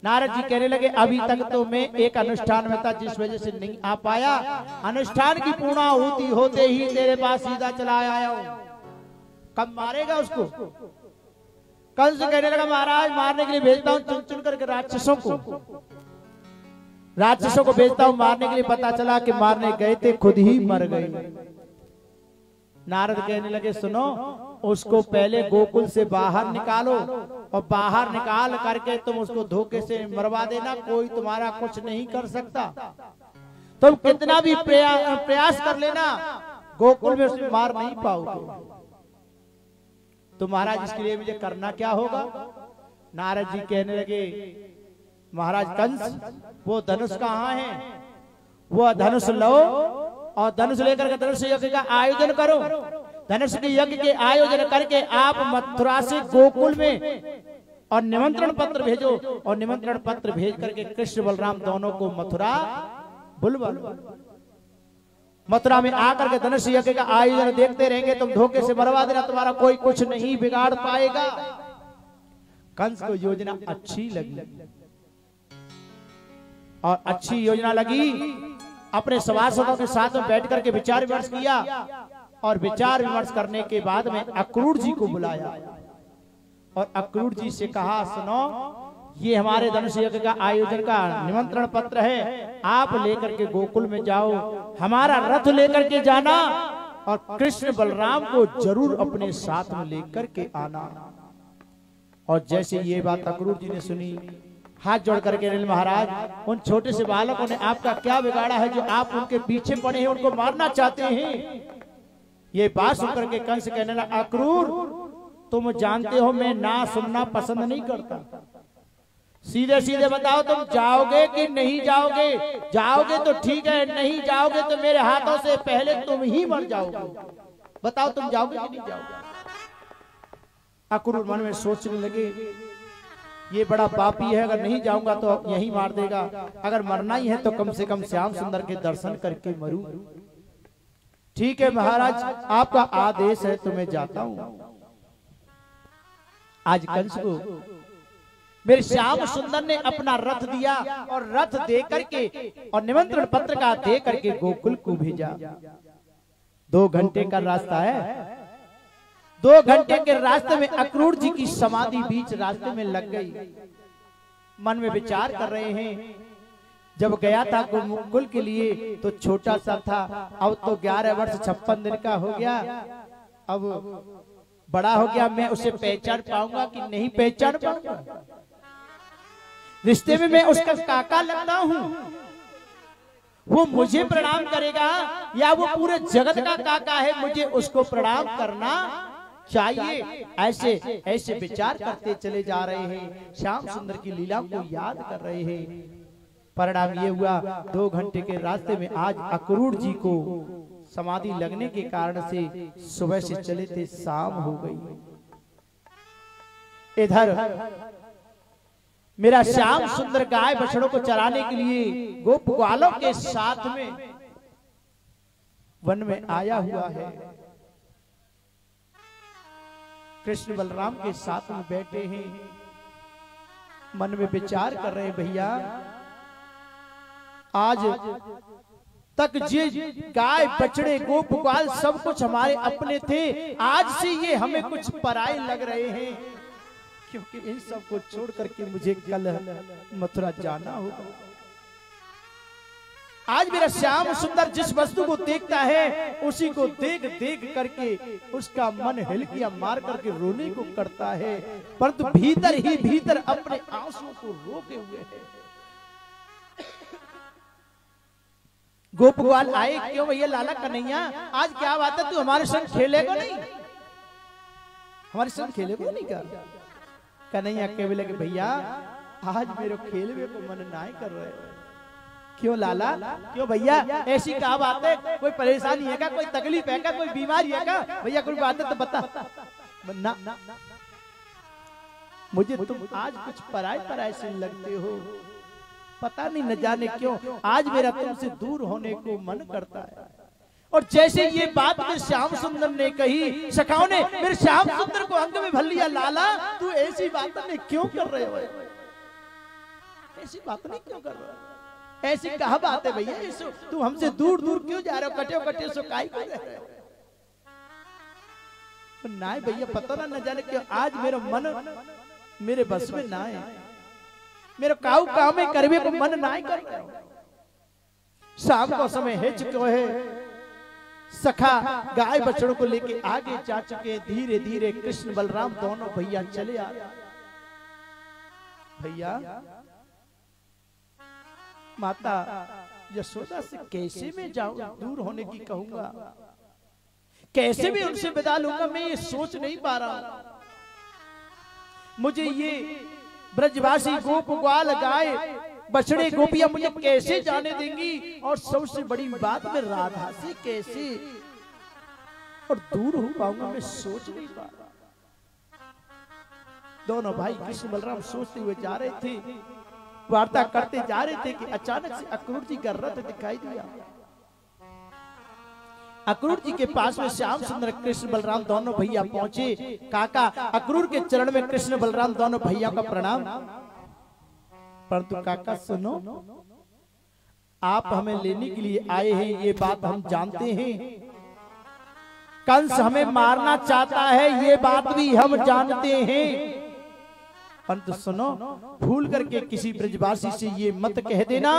नारद जी कहने लगे, अभी तक तो मैं एक अनुष्ठान में था, जिस वजह से नहीं आ पाया। अनुष्ठान की पूर्णाहुति होते ही तेरे पास सीधा चला आया हूं। कब मारेगा उसको? कंस कहने लगा, महाराज मारने के लिए भेजता हूं चुन चुन करके राक्षसों को भेजता हूं मारने के लिए। पता चला कि मारने गए थे, खुद ही मर गए। नारद कहने लगे, सुनो, उसको पहले गोकुल से बाहर निकालो और बाहर निकाल करके तुम उसको धोखे से मरवा देना। कोई तुम्हारा कुछ नहीं कर सकता। तुम कितना भी प्रयास कर लेना, गोकुल में उसे मार नहीं पाओगे। तो महाराज इसके लिए मुझे करना क्या होगा? नारद जी कहने लगे, महाराज कंस, वो धनुष कहाँ है? वो धनुष लो और धनुष लेकर के धनुष यज्ञ का आयोजन करो। धनुष के यज्ञ के आयोजन करके आप मथुरा से गोकुल में और निमंत्रण पत्र भेजो, और निमंत्रण पत्र भेज करके कृष्ण बलराम दोनों को मथुरा बुलवाओ। मथुरा में आकर के धनुष यज्ञ का आयोजन देखते रहेंगे, तुम धोखे से मरवा देना, तुम्हारा कोई कुछ नहीं बिगाड़ पाएगा। कंस को योजना अच्छी लगी और अच्छी योजना लगी। अपने सभासदों के साथ में बैठ करके विचार विमर्श किया और विचार विमर्श करने के बाद में अक्रूर जी को बुलाया और अक्रूर जी से कहा, सुनो, ये हमारे धनुष यज्ञ का आयोजन का निमंत्रण पत्र है, आप लेकर के गोकुल में जाओ, हमारा रथ लेकर के जाना और कृष्ण बलराम को जरूर अपने साथ में लेकर के आना। और जैसे ये बात अक्रूर जी ने सुनी, हाथ जोड़ करके, महाराज, उन छोटे से बालकों ने आपका क्या बिगाड़ा है जो आप उनके पीछे पड़े हैं, उनको मारना चाहते हैं? ये बात सुनकर के कंस कहने लगा, अक्रूर, तुम जानते हो मैं ना सुनना पसंद नहीं करता। सीधे सीधे बताओ, तुम जाओगे कि नहीं जाओगे? जाओगे तो ठीक है, नहीं जाओगे तो मेरे हाथों से पहले तुम ही मर जाओगे। बताओ, तुम जाओगे कि नहीं जाओगे? अक्रूर मन में सोचने लगे, ये बड़ा पापी है, अगर नहीं जाऊंगा तो यही मार देगा। अगर मरना ही है तो कम से कम श्याम सुंदर के दर्शन करके मरूं। ठीक है महाराज, आपका आदेश है तो मैं जाता हूं। आज कंस को मेरे श्याम सुंदर ने अपना रथ दिया और रथ दे करके और निमंत्रण पत्र का दे करके गोकुल को भेजा। 2 घंटे का रास्ता है। 2 घंटे के रास्ते में अक्रूर जी की समाधि बीच रास्ते में लग गई। मन में विचार कर रहे हैं, जब गया था गोकुल के लिए तो छोटा सा था, अब तो 11 वर्ष 56 दिन का हो गया, अब बड़ा हो गया, मैं उसे पहचान पाऊंगा कि नहीं पहचान पाऊंगा? रिश्ते में मैं उसका काका लगता हूं, वो मुझे प्रणाम करेगा या वो पूरे जगत का काका है, मुझे उसको प्रणाम करना चाहिए? ऐसे ऐसे विचार करते चले जा रहे हैं, श्याम सुंदर की लीला को याद कर रहे हैं। परिणाम ये हुआ, 2 घंटे के रास्ते में आज अक्रूर जी को समाधि लगने के कारण से सुबह से चले थे, शाम हो गई। इधर मेरा श्याम सुंदर गाय बछड़ों को चराने के लिए गोप ग्वालों के साथ में वन में आया हुआ है। कृष्ण बलराम के साथ में बैठे हैं, मन में विचार कर रहे, भैया आज तक जे गाय बछड़े गोप ग्वाल सब कुछ हमारे अपने थे, आज से ये हमें कुछ पराये लग रहे हैं, क्योंकि इन सब को छोड़ करके मुझे कल मथुरा जाना होगा। आज मेरा श्याम सुंदर जिस वस्तु को देखता है उसी को देख देख करके उसका मन हिलकियां मार करके रोने को करता है, परंतु भीतर ही भीतर अपने आंसुओं को रोके हुए है। गोप ग्वाल आए, क्यों भैया लाला कन्हैया, आज क्या बात है, तू हमारे संग खेलेगा नहीं? हमारे संग खेलेगा नहीं का? कन्हैया कह लगे, भैया आज मेरे खेलवे को मन ना कर रहे। क्यों लाला, क्यों भैया, ऐसी क्या बात है? कोई परेशानी है क्या? कोई तकलीफ है क्या? कोई बीमारी है क्या? भैया कोई बात है तो बता ना। मुझे तुम आज कुछ पराए पराए से लगते हो, पता नहीं न जाने क्यों आज मेरा तुमसे दूर होने को मन करता है। और जैसे ये बात मेरे श्याम सुंदर ने कही, सखाओं ने मेरे श्याम सुंदर को अंग में भर लिया। लाला तू ऐसी बात नहीं क्यों कर रहे हो, ऐसी बात नहीं क्यों कर रहे हो, ऐसी कहा बात है भैया, तू हमसे दूर दूर क्यों जा रहे हो, कटे कटे सो काई कर रहे हो। ना भैया पता ना न जाने क्यों आज मेरा मन मेरे बस में ना है, मेरे काऊ काम में करवे को मन ना कर रहे हो। शाम को समय है चुके है, सखा गाय बछड़ों को लेके आगे जा चुके। धीरे धीरे कृष्ण बलराम दोनों भैया चले आ रहे। भैया माता यशोदा से कैसे मैं जाऊं, दूर होने की कहूंगा, कैसे भी उनसे विदा लूंगा, मैं ये सोच नहीं पा रहा। मुझे ये ब्रजवासी गोप ग्वाल गाय बछड़े गोपियां मुझे कैसे जाने देंगी, और सबसे बड़ी बात में राधा से कैसे और दूर हो पाऊंगा, मैं सोच नहीं पा रहा। दोनों भाई कृष्ण बलराम सोचते हुए जा रहे थे, वार्ता करते जा रहे थे कि अचानक से अक्रूर जी का रथ दिखाई दिया। अक्रूर जी के पास में श्याम सुंदर कृष्ण बलराम दोनों भैया पहुंचे। काका अक्रूर के चरण में कृष्ण बलराम दोनों भैया का प्रणाम। परंतु काका सुनो, आप हमें लेने के लिए आए हैं ये बात हम जानते हैं, कंस हमें मारना चाहता है ये बात भी हम जानते हैं, परंतु सुनो भूल करके किसी ब्रजवासी से ये मत कह देना,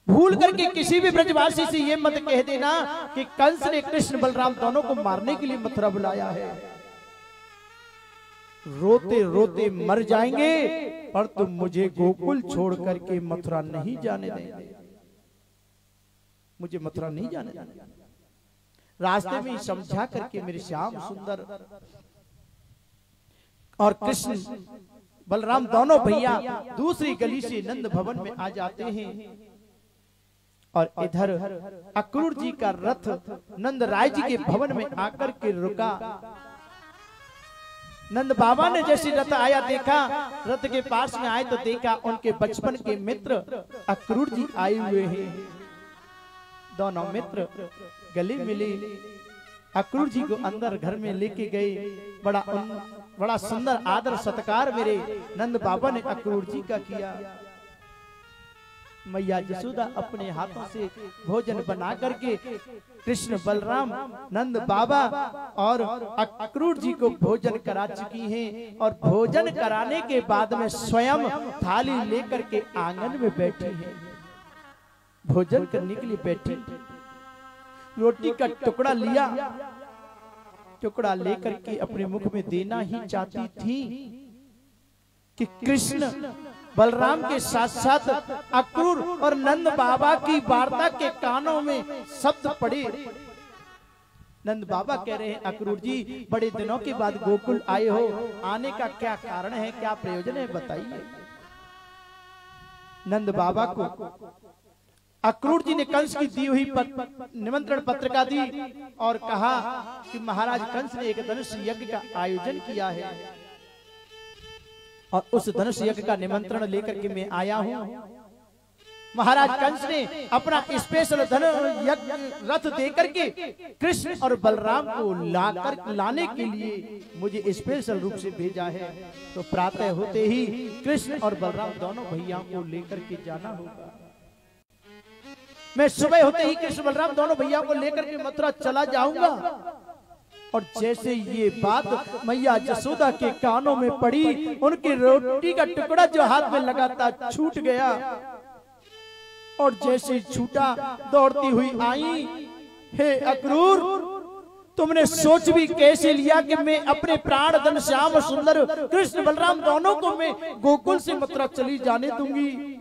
भूल करके किसी भी ब्रजवासी से ये मत कह देना कि कंस ने कृष्ण बलराम दोनों को मारने के लिए मथुरा बुलाया है। रोते रोते मर जाएंगे पर तुम मुझे गोकुल छोड़ करके मथुरा नहीं जाने देंगे, मुझे मथुरा नहीं जाने देंगे। रास्ते में समझा करके मेरे श्याम सुंदर और कृष्ण बलराम दोनों भैया दूसरी गली से नंद भवन में आ जाते हैं। और इधर अक्रूर जी का रथ नंद राय जी के भवन में आकर के रुका। नंद बाबा ने जैसे रथ आया देखा, रथ के पास में आए तो देखा उनके बचपन के मित्र अक्रूर जी आए हुए हैं। दोनों मित्र गले मिले, अक्रूर जी को अंदर घर में लेके गए। बड़ा सुंदर आदर सत्कार मेरे नंद बाबा ने अक्रूर जी का किया। मैया यशोदा अपने हाथों से भोजन बना करके कृष्ण बलराम नंद बाबा और अक्रूर जी को भोजन करा चुकी हैं, और भोजन कराने के बाद में स्वयं थाली लेकर के आंगन में बैठी हैं, भोजन करने के लिए बैठी। रोटी का टुकड़ा लिया, टुकड़ा लेकर के अपने मुख में देना ही चाहती थी कि कृष्ण बलराम के साथ साथ अक्रूर और नंद बाबा की वार्ता के कानों में शब्द पड़े। नंद बाबा कह रहे हैं अक्रूर जी बड़े दिनों के बाद गोकुल आए हो, आने का क्या कारण है, क्या प्रयोजन है बताइए। नंद बाबा को अक्रूर जी ने कंस की दी हुई निमंत्रण पत्रिका दी और कहा कि महाराज कंस ने एक धनुष यज्ञ का आयोजन किया है और उस धनुष यज्ञ का निमंत्रण लेकर के मैं आया हूं। महाराज कंस ने अपना स्पेशल यज्ञ रथ देकर के कृष्ण और बलराम को लाने के लिए मुझे स्पेशल रूप से भेजा है। तो प्रातः होते ही कृष्ण और बलराम दोनों भैया को लेकर के जाना होगा। मैं सुबह होते ही कृष्ण बलराम दोनों भैया को लेकर के मथुरा चला जाऊंगा। और जैसे ये बात मैया यशोदा के कानों में पड़ी, उनकी रोटी का टुकड़ा जो हाथ में लगा था छूट गया, और जैसे छूटा दौड़ती हुई आई, हे अक्रूर तुमने सोच भी कैसे लिया कि मैं अपने प्राण धन श्याम सुंदर कृष्ण बलराम दोनों को मैं गोकुल से मथुरा चली जाने दूंगी।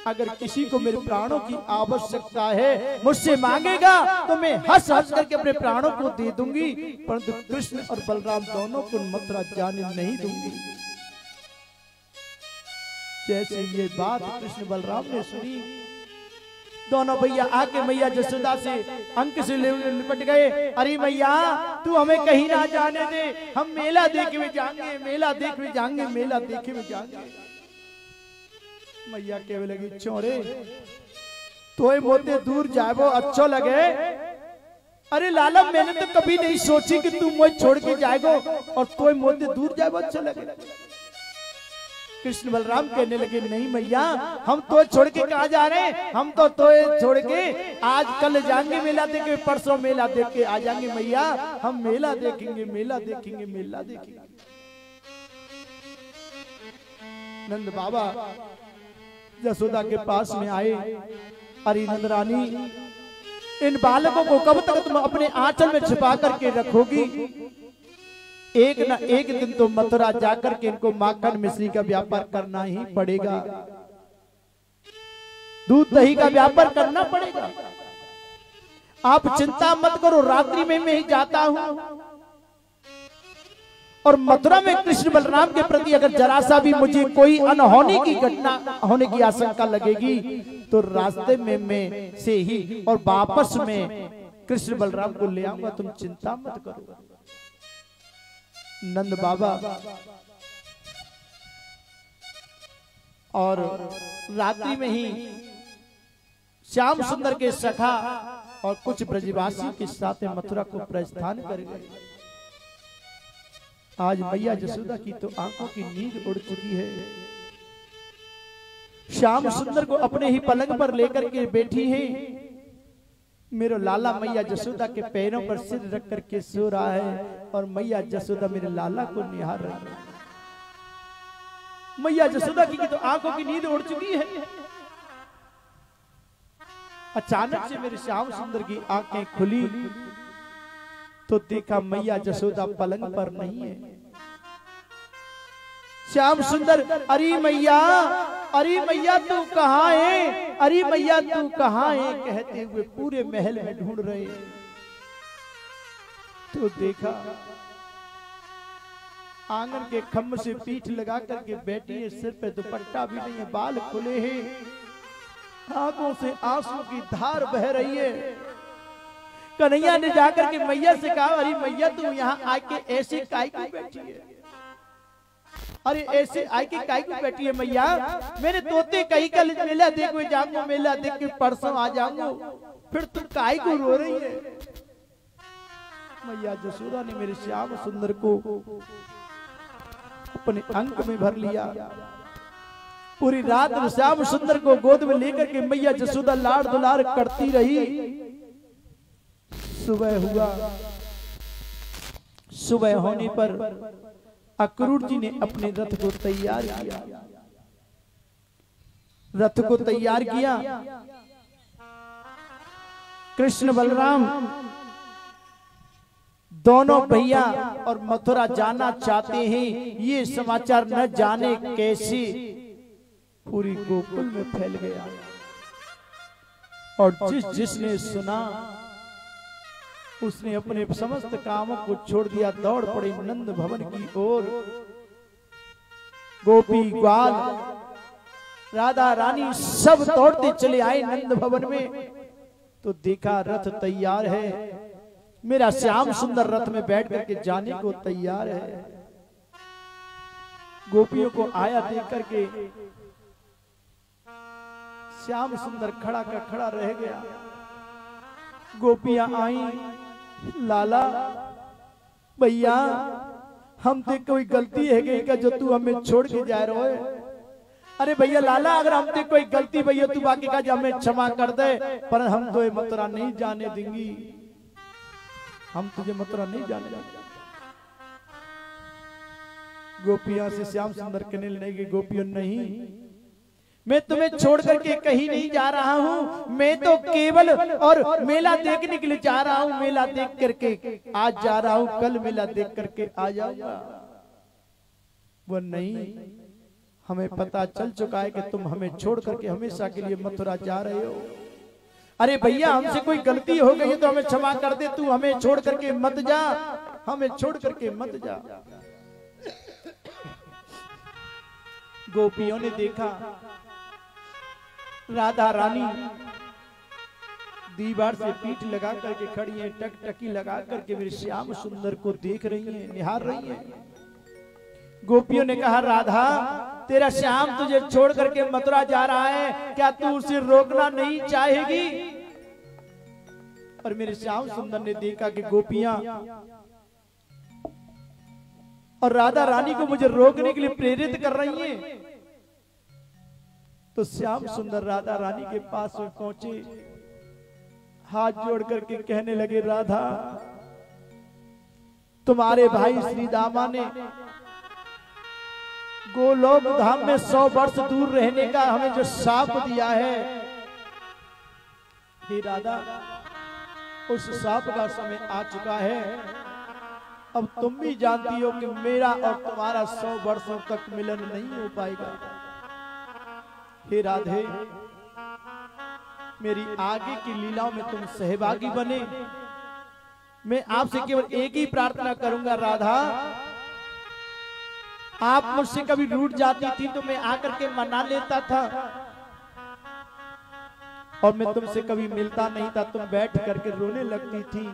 अगर किसी को मेरे प्राणों की आवश्यकता है मुझसे मांगेगा तो मैं हंस हंस करके अपने प्राणों को दे दूंगी, परंतु कृष्ण और बलराम दोनों को मथुरा जाने नहीं दूंगी। जैसे ये बात कृष्ण बलराम ने सुनी, दोनों भैया आके मैया जसोदा से अंक से लिपट गए। अरे मैया तू हमें कहीं ना जाने दे, हम मेला देखे में जाएंगे, मेला देखे में जाएंगे, मेला देखे में जाएंगे। मैया कहने लगी चोरे तोय मोते दूर जाबो अच्छो लगे। अरे लाला मैंने तो कभी नहीं सोची कि तू मुझे छोड़ के जाएगो और तोय मोते दूर जाबो अच्छा लगे। कृष्ण बलराम कहने लगे नहीं मैया हम तो छोड़ के कहा जा रहे हैं, हम तो छोड़ के आज कल जाएंगे मेला देखे, परसों मेला देख के आ जाएंगे मैया, हम मेला देखेंगे, मेला देखेंगे, मेला देखेंगे। नंद बाबा यशोदा के पास में आए। अरे नंद रानी इन बालकों को कब तक तुम अपने आंचल में छिपा करके रखोगी? एक न एक दिन तो मथुरा जाकर के इनको माखन मिश्री का व्यापार करना ही पड़ेगा, दूध दही का व्यापार करना पड़ेगा। आप चिंता मत करो, रात्रि में मैं ही जाता हूं। और मथुरा में कृष्ण बलराम के प्रति अगर जरा सा भी मुझे कोई अनहोनी की घटना होने की आशंका लगेगी तो रास्ते में मैं से ही और वापस में कृष्ण बलराम को ले आऊंगा, तुम चिंता मत करो। नंद बाबा और रात्रि में ही श्याम सुंदर के सखा और कुछ ब्रजवासी के साथ मथुरा को प्रस्थान कर गए। आज मैया जसोदा की तो आंखों की नींद उड़ चुकी है। श्याम सुंदर को अपने ही पलंग पर लेकर के बैठी है। मेरा लाला मैया जसोदा के पैरों पर सिर रख करके सो रहा है और मैया जसोदा मेरे लाला को निहार रही है। मैया जसोदा की तो आंखों की नींद उड़ चुकी है। अचानक से मेरे श्याम सुंदर की आंखें खुली तो देखा मैया जसोदा पलंग पर नहीं है। श्याम सुंदर अरे मैया तू कहाँ है, अरे मैया तू कहाँ है कहते हुए पूरे महल में ढूंढ रहे। तो देखा आंगन के खम्भ से पीठ लगा करके बैठी है, सिर पे दुपट्टा भी नहीं है, बाल खुले हैं, आंखों से आंसू की धार बह रही है। कन्हैया ने जाकर के मैया से कहा अरे मैया तू यहाँ आके ऐसे काहे को बैठी है, अरे ऐसे आके काहे को बैठी है मैया? मैंने तोते कहीं का मेला देख जाऊंगा, मेला देख के परसों आ जाऊंगा, फिर तू काहे को रो रही है? मैया जसोदा ने मेरे श्याम सुंदर को अपने अंक में भर लिया। पूरी रात श्याम सुंदर को गोद में लेकर के मैया जसोदा लाड़ दुलार करती रही। सुबह हुआ, सुबह होने पर अक्रूर जी ने अपने रथ को तैयार किया। रथ को तैयार किया। कृष्ण बलराम दोनों भैया और मथुरा जाना चाहते हैं। ये समाचार न जाने कैसे पूरी गोकुल में फैल गया और जिसने सुना उसने अपने समस्त कामों को छोड़ दिया, दौड़ पड़े नंद भवन की ओर। गोपी ग्वाल राधा रानी सब दौड़ते चले आए नंद भवन में। तो देखा रथ तैयार है, मेरा श्याम सुंदर रथ में बैठ करके जाने को तैयार है। गोपियों को आया देख करके श्याम सुंदर खड़ा का खड़ा रह गया। गोपियां आई, लाला भैया हम ते कोई गलती है क्या जो तू हमें छोड़ के जा रहे हो? अरे भैया लाला अगर हम ते कोई गलती भैया तू बाकी का हमें क्षमा कर दे, पर हम तो ये मथुरा नहीं जाने देंगी, हम तुझे मथुरा नहीं जाने देंगे। गोपियां से श्याम सुंदर कहने लगे गोपियों नहीं, मैं तुम्हें छोड़ करके कहीं नहीं जा रहा हूँ, मैं तो केवल और मेला देखने के लिए जा रहा हूँ, मेला देख करके आज जा रहा हूँ, कल मेला देख करके आ जाऊंगा। वो नहीं, हमें पता चल चुका है कि तुम हमें छोड़ करके हमेशा के लिए मथुरा जा रहे हो। अरे भैया हमसे कोई गलती हो गई है तो हमें क्षमा कर दे, तू हमें छोड़ करके मत जा, हमें छोड़ करके मत जा। गोपियों ने देखा राधा रानी दीवार से पीठ लगा करके खड़ी है, टकटकी लगा करके मेरे श्याम सुंदर को देख रही है, निहार रही है। गोपियों ने कहा, राधा तेरा श्याम तुझे छोड़ करके मथुरा जा रहा है, क्या तू उसे रोकना नहीं चाहेगी? और मेरे श्याम सुंदर ने देखा कि गोपियां और राधा रानी को मुझे रोकने के लिए प्रेरित कर रही हैं। तो श्याम सुंदर राधा रानी के पास में पहुंचे, हाथ जोड़ करके कहने लगे, राधा तुम्हारे भाई श्री दामा ने गोलोक धाम में 100 वर्ष दूर रहने का हमें जो शाप दिया है, हे राधा उस शाप का समय आ चुका है। अब तुम भी जानती हो कि मेरा और तुम्हारा 100 वर्षों तक मिलन नहीं हो पाएगा। हे राधे मेरी आगे की लीलाओं में तुम सहभागी बने। मैं आपसे केवल एक ही प्रार्थना करूंगा, राधा आप मुझसे कभी रूठ जाती थी तो मैं आकर के मना लेता था, और मैं तुमसे कभी मिलता नहीं था, तुम बैठ करके रोने लगती थी।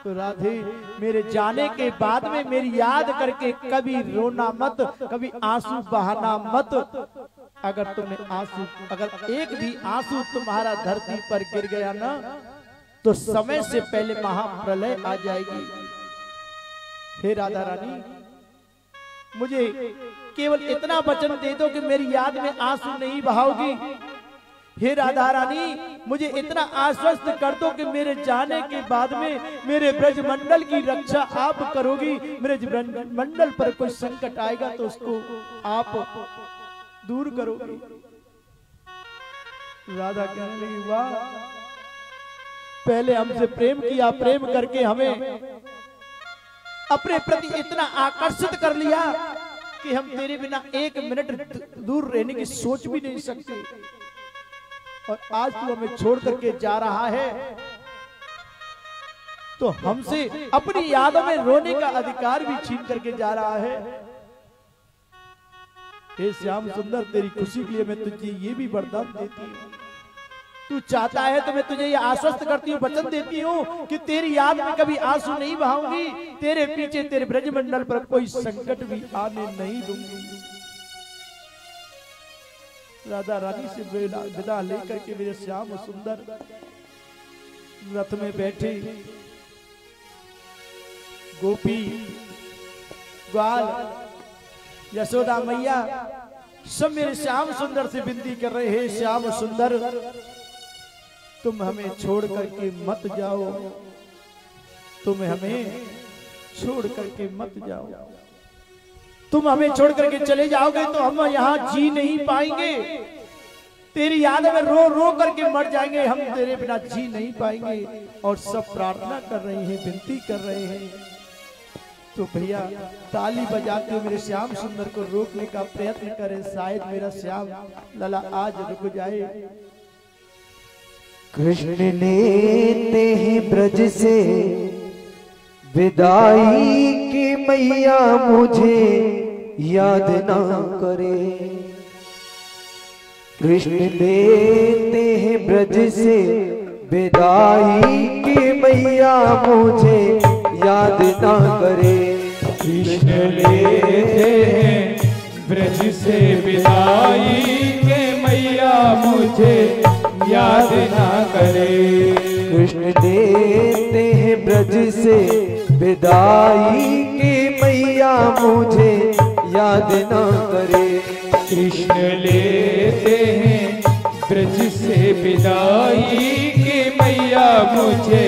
तो राधे मेरे जाने के बाद में मेरी याद करके कभी रोना मत, कभी आंसू बहाना मत। अगर एक भी आंसू तुम्हारा धरती पर गिर गया ना, तो समय से पहले महाप्रलय आ जाएगी। हे राधा रानी मुझे केवल इतना वचन दे दो कि मेरी याद में आंसू नहीं बहाओगी। हे राधा रानी मुझे इतना आश्वस्त कर दो कि मेरे जाने के बाद में मेरे ब्रजमंडल की रक्षा आप करोगी। मेरे ब्रजमंडल पर कोई संकट आएगा तो उसको आप दूर करोगी। राधा कहने लगी, वाह पहले हमसे प्रेम किया, प्रेम करके हमें अपने प्रति इतना आकर्षित कर लिया कि हम तेरे बिना एक मिनट दूर रहने की सोच भी नहीं सकते, और आज तू हमें छोड़ करके जा रहा है तो हमसे अपनी यादों में रोने का अधिकार भी छीन करके जा रहा है। हे श्याम सुंदर तेरी खुशी के लिए मैं तुझे ये भी वरदान देती हूँ, तू चाहता है तो मैं तुझे ये आश्वस्त करती हूँ, वचन देती हूँ कि तेरी याद में कभी आंसू नहीं बहाऊंगी, तेरे पीछे तेरे ब्रजमंडल पर कोई संकट भी आने नहीं दूंगी। राधा रानी से विदा लेकर के मेरे श्याम सुंदर रथ में बैठे। गोपी ग्वाल यशोदा मैया सब मेरे श्याम सुंदर से विनती कर रहे हैं, श्याम सुंदर तुम हमें छोड़ करके मत जाओ, तुम हमें छोड़ करके मत जाओ। तुम हमें छोड़ करके चले जाओगे तो हम यहाँ जी नहीं पाएंगे, तेरी याद में रो रो करके मर जाएंगे, हम तेरे बिना जी नहीं पाएंगे। और सब प्रार्थना कर रहे हैं, विनती कर रहे हैं। तो भैया ताली बजाते हुए मेरे श्याम सुंदर को रोकने का प्रयत्न करें, शायद मेरा श्याम लला आज रुक जाए। कृष्ण लेते हैं ब्रज से विदाई की मैया मुझे याद ना करे। कृष्ण लेते हैं ब्रज से विदाई की मैया मुझे याद ना करे। कृष्ण लेते हैं ब्रज से विदाई के मैया मुझे याद ना करे। कृष्ण लेते हैं ब्रज से विदाई की मैया मुझे याद ना करे। कृष्ण लेते हैं ब्रज से विदाई की मैया मुझे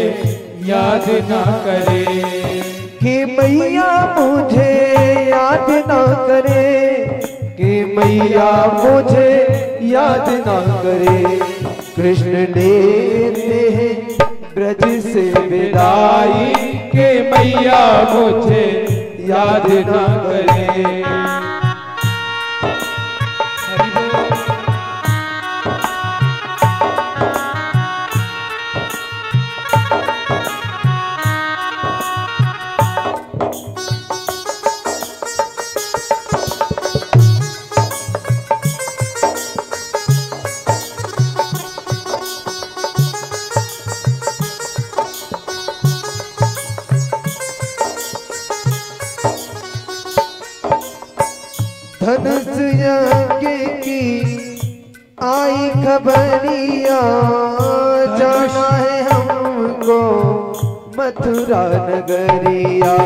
याद ना करे। कि मैया मुझे याद ना करे, कि मैया मुझे याद ना करे। कृष्ण लेते हैं ब्रज से विदाई के मैया मुझे याद ना करे। धनुष यज्ञ की आई खबरिया, जाना है हमको मथुरा नगरिया।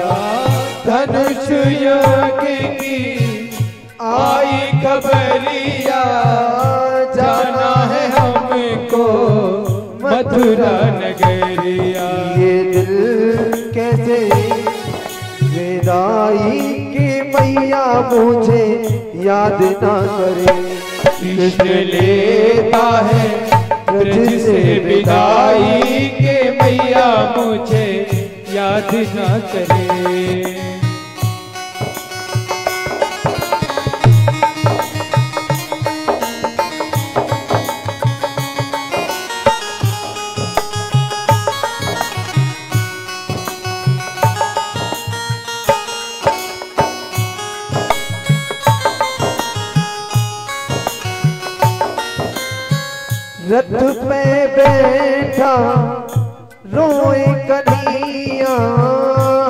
धनुष यज्ञ की आई खबरिया, जाना है हमको मथुरा नगरिया। ये दिल कैसे विदाई की मैया मुझे याद ना करे। कृष्ण लेता है ब्रज से विदाई के मैया मुझे याद ना करे। रथ पे बैठा रोए कन्हैया,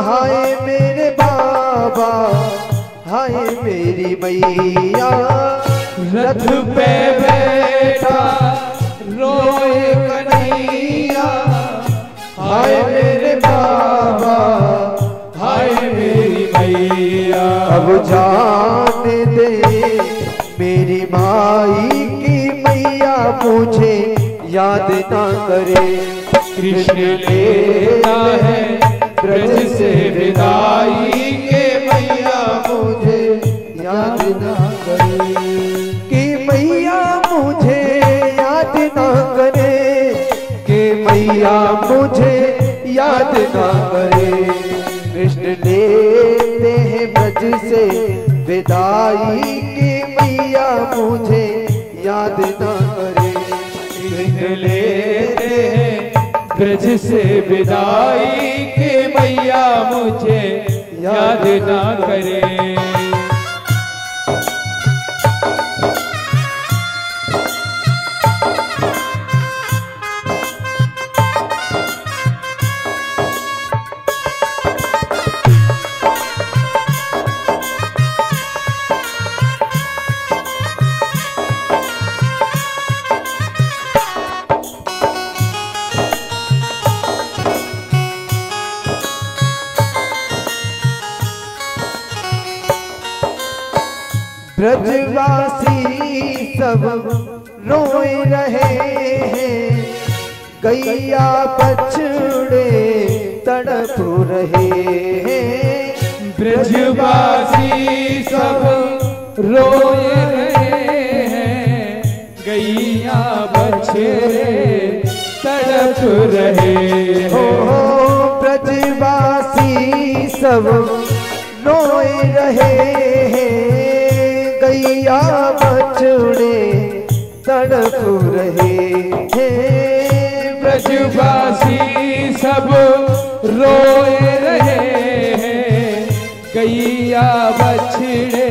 हाय मेरे बाबा हाय मेरी मैया। रथ पे बैठा रोए कन्हैया, हाय मेरे बाबा हाय मेरी मैया। अब जाने दे मेरी माई की मैया मुझे याद ना करे। कृष्ण लेता है ब्रज से विदाई के मैया मुझे याद ना करे कि मैया मुझे याद ना करे, कि मैया मुझे याद ना करे। कृष्ण लेते हैं ब्रज से विदाई की मैया मुझे याद ना करे। कृष्ण लेते हैं ब्रज से विदाई के मैया मुझे याद ना करे। ब्रजवासी सब रोए रहे हैं, गैया बछड़े तड़प रहे हैं। ब्रजवासी सब रोए रहे हैं, गैया बछड़े तड़प रहे हो। ब्रजवासी सब रोए रहे हैं, गैया बछड़े तड़प रहे हैं। ब्रजवासी सब रोए रहे हैं, गैया बछड़े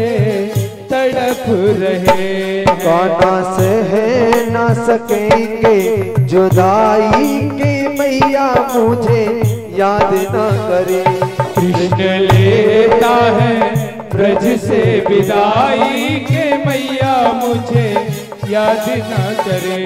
तड़प रहे हैं। काना सह न सकेंगे जुदाई के मैया मुझे याद ना करे। कृष्ण लेता है ब्रज से विदाई के मैया मुझे याद ना करे।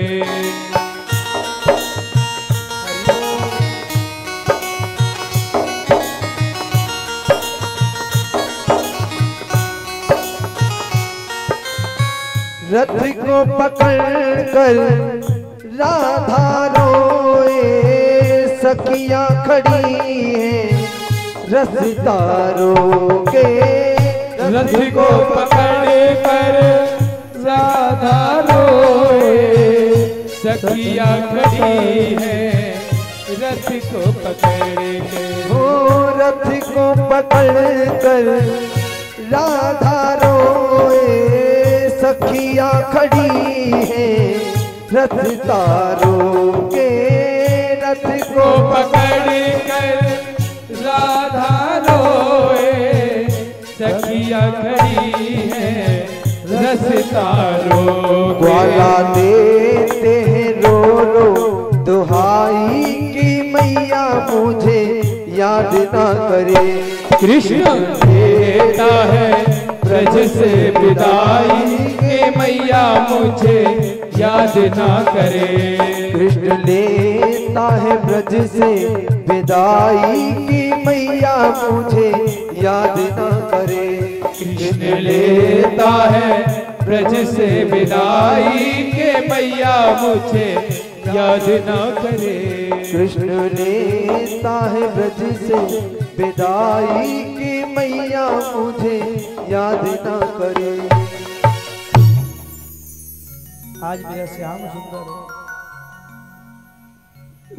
रथ को पकड़ कर राधा रोए, सखियां खड़ी हैं रास्ता रोके। रथ को पकड़ कर राधा रोए, सखिया खड़ी है रथ को पकड़ के। हो रथ को पकड़ कर राधा रोए, सखियां खड़ी है रथ तारों के। रथ को पकड़ कर राधा रोए, सखिया खड़ी है रस्ता रोके। ग्वाला देते हैं रो रो दुहाई की मैया मुझे याद ना करे। कृष्ण देता है ब्रज से विदाई के मैया मुझे याद ना करे। कृष्ण लेता है ब्रज से विदाई की मैया मुझे याद ना करे। कृष्ण लेता है ब्रज से विदाई के मैया मुझे याद ना करे। कृष्ण लेता है ब्रज से विदाई की मैया मुझे याद ना करे। आज मेरा श्याम सुंदर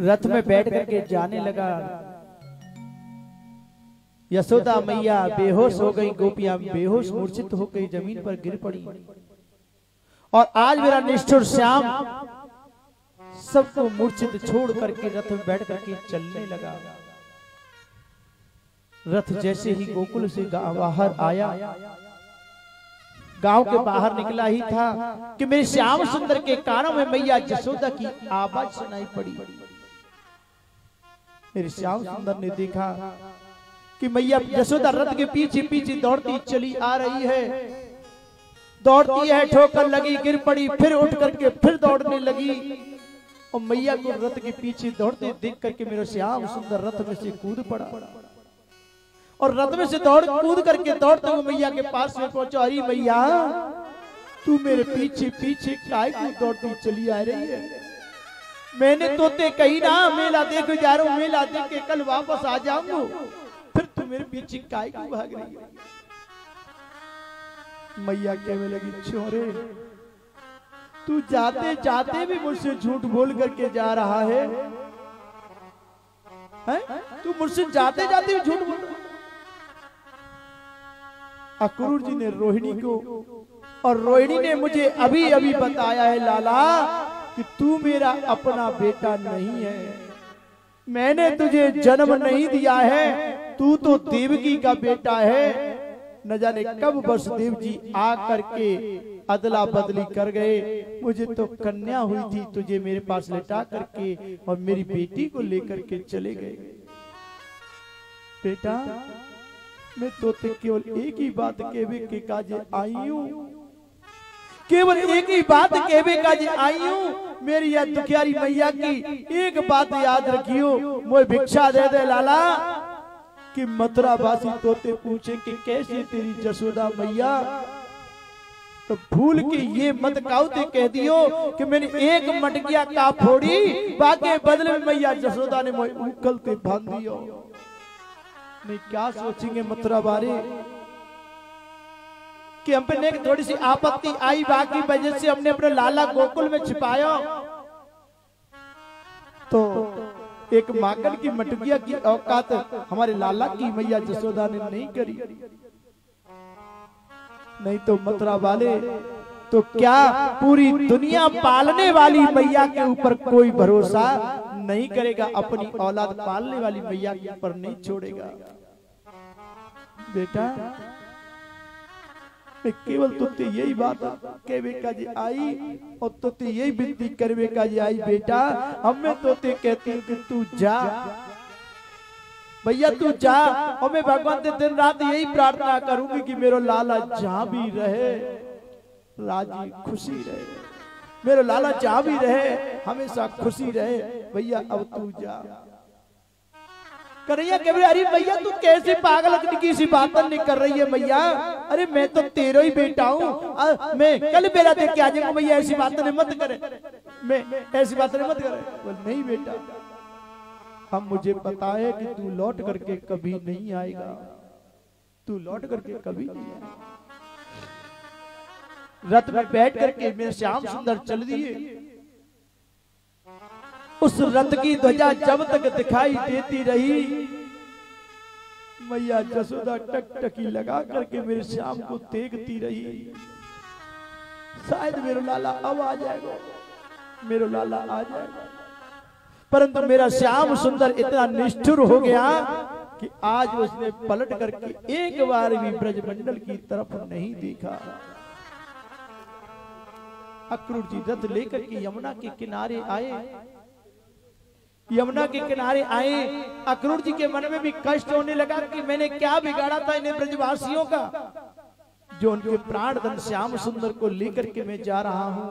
रथ में बैठ करके जाने लगा। यशोदा मैया बेहोश हो गई, गोपियां बेहोश मूर्छित हो गई, जमीन पर गिर पड़ी। और आज मेरा निष्ठुर श्याम सबको मूर्छित छोड़ करके रथ में बैठ करके चलने लगा। रथ जैसे ही गोकुल से बाहर आया, गांव के बाहर निकला ही था कि मेरे श्याम सुंदर के कानों में मैया यशोदा की आवाज सुनाई पड़ी। मेरे श्याम सुंदर ने देखा कि मैया यशोदा रथ के पीछे पीछे दौड़ती चली आ रही है। दौड़ती है, ठोकर लगी, गिर पड़ी, फिर उठ करके फिर दौड़ने लगी। और मैया को रथ के पीछे दौड़ते देख करके मेरा श्याम सुंदर रथ में से कूद पड़ा। और रथ में से कूद करके दौड़ते हुए मैया के पास में पहुंचा। अरे मैया, तू मेरे पीछे पीछे काय को दौड़ती चली आ रही है? मैंने तोते कही ना मेला देख जा रहा हूं, मेला देख के कल वापस आ जाऊंगा, फिर तू मेरे पीछे काय को भाग रही है? मैया कहने लगी, छोरे तू जाते जाते भी मुझसे झूठ बोल करके जा रहा है, तू मुझसे जाते जाते भी झूठ बोल। अक्रूर जी ने रोहिणी को, और रोहिणी ने मुझे अभी अभी बताया है लाला कि तू मेरा अपना बेटा नहीं है, मैंने तुझे जन्म नहीं दिया है, तू तो देवकी का बेटा है। न जाने कब वसुदेव जी आ करके अदला बदली कर गए। मुझे तो कन्या हुई थी, तुझे मेरे पास लेटा करके और मेरी बेटी को लेकर के चले गए। बेटा, मैं तो केवल एक ही बात कहवे के काजे आई हूँ, केवल एक ही बात कहवे काजे आई हूँ। मेरी या दुखियारी मैया की एक बात याद रखियो, मुझे भिक्षा दे दे लाला। कि मथुरा वासी तोते पूछे कि कैसे तेरी जसोदा मैया, तो भूल के ये मत काउते कह दियो कि मैंने एक मटकिया का फोड़ी, बाकी बदले में मैया जसोदा ने मुझे उकलते बांध दियो। नहीं क्या सोचेंगे मथुरा वाले कि हम पे थोड़ी सी आपत्ति आई, बाकी वजह से हमने अपने लाला गोकुल में छिपाया। तो एक माकन की मटकिया की औकात हमारे लाला की मैया जसोदा ने नहीं करी। नहीं तो मथुरा वाले तो क्या पूरी दुनिया पालने वाली मैया के ऊपर कोई भरोसा नहीं करेगा, अपनी औलाद पालने वाली मैया के ऊपर नहीं छोड़ेगा। बेटा, मैं केवल तुझे यही बात कहवे का जी आई और तुझे यही विनती करवे का जी आई। बेटा, हमें तोते कहती हूँ कि तू जा भैया, तू जा, और मैं भगवान से दिन रात यही प्रार्थना करूंगी कि मेरा लाला जहां भी रहे राजी खुशी रहे, मेरा लाला जहां भी रहे हमेशा खुशी रहे। भैया अब तू जा। कन्हैया कह रही, अरे भैया तू कैसे पागल की सी बातें नहीं कर रही है भैया? अरे मैं तो तेरा ही बेटा हूँ, मैं कल बेला देख के आ जाऊंगा। भैया ऐसी बातें मत करे, मैं ऐसी बातें मत करे। बोल नहीं बेटा, हम मुझे पता है कि तू लौट करके कभी नहीं आएगा, तू लौट करके कभी नहीं आएगा। रथ में बैठ करके मेरे श्याम सुंदर चल दिए। उस रथ की ध्वजा जब तक दिखाई देती रही, मैया जसोदा टकटकी लगा करके मेरे श्याम को देखती रही। शायद मेरा लाला अब आ जाएगा, मेरा लाला आ जाएगा। परंतु मेरा श्याम सुंदर इतना निष्ठुर हो गया कि आज उसने पलट करके एक बार भी ब्रजमंडल की तरफ नहीं देखा। अक्रूर जी रथ लेकर के यमुना के किनारे आए। यमुना के किनारे आए, अक्रूर जी के मन में भी कष्ट होने लगा कि मैंने क्या बिगाड़ा था इन्हें ब्रजवासियों का। जो उनके प्राण धन श्याम सुंदर को लेकर के मैं जा रहा हूं,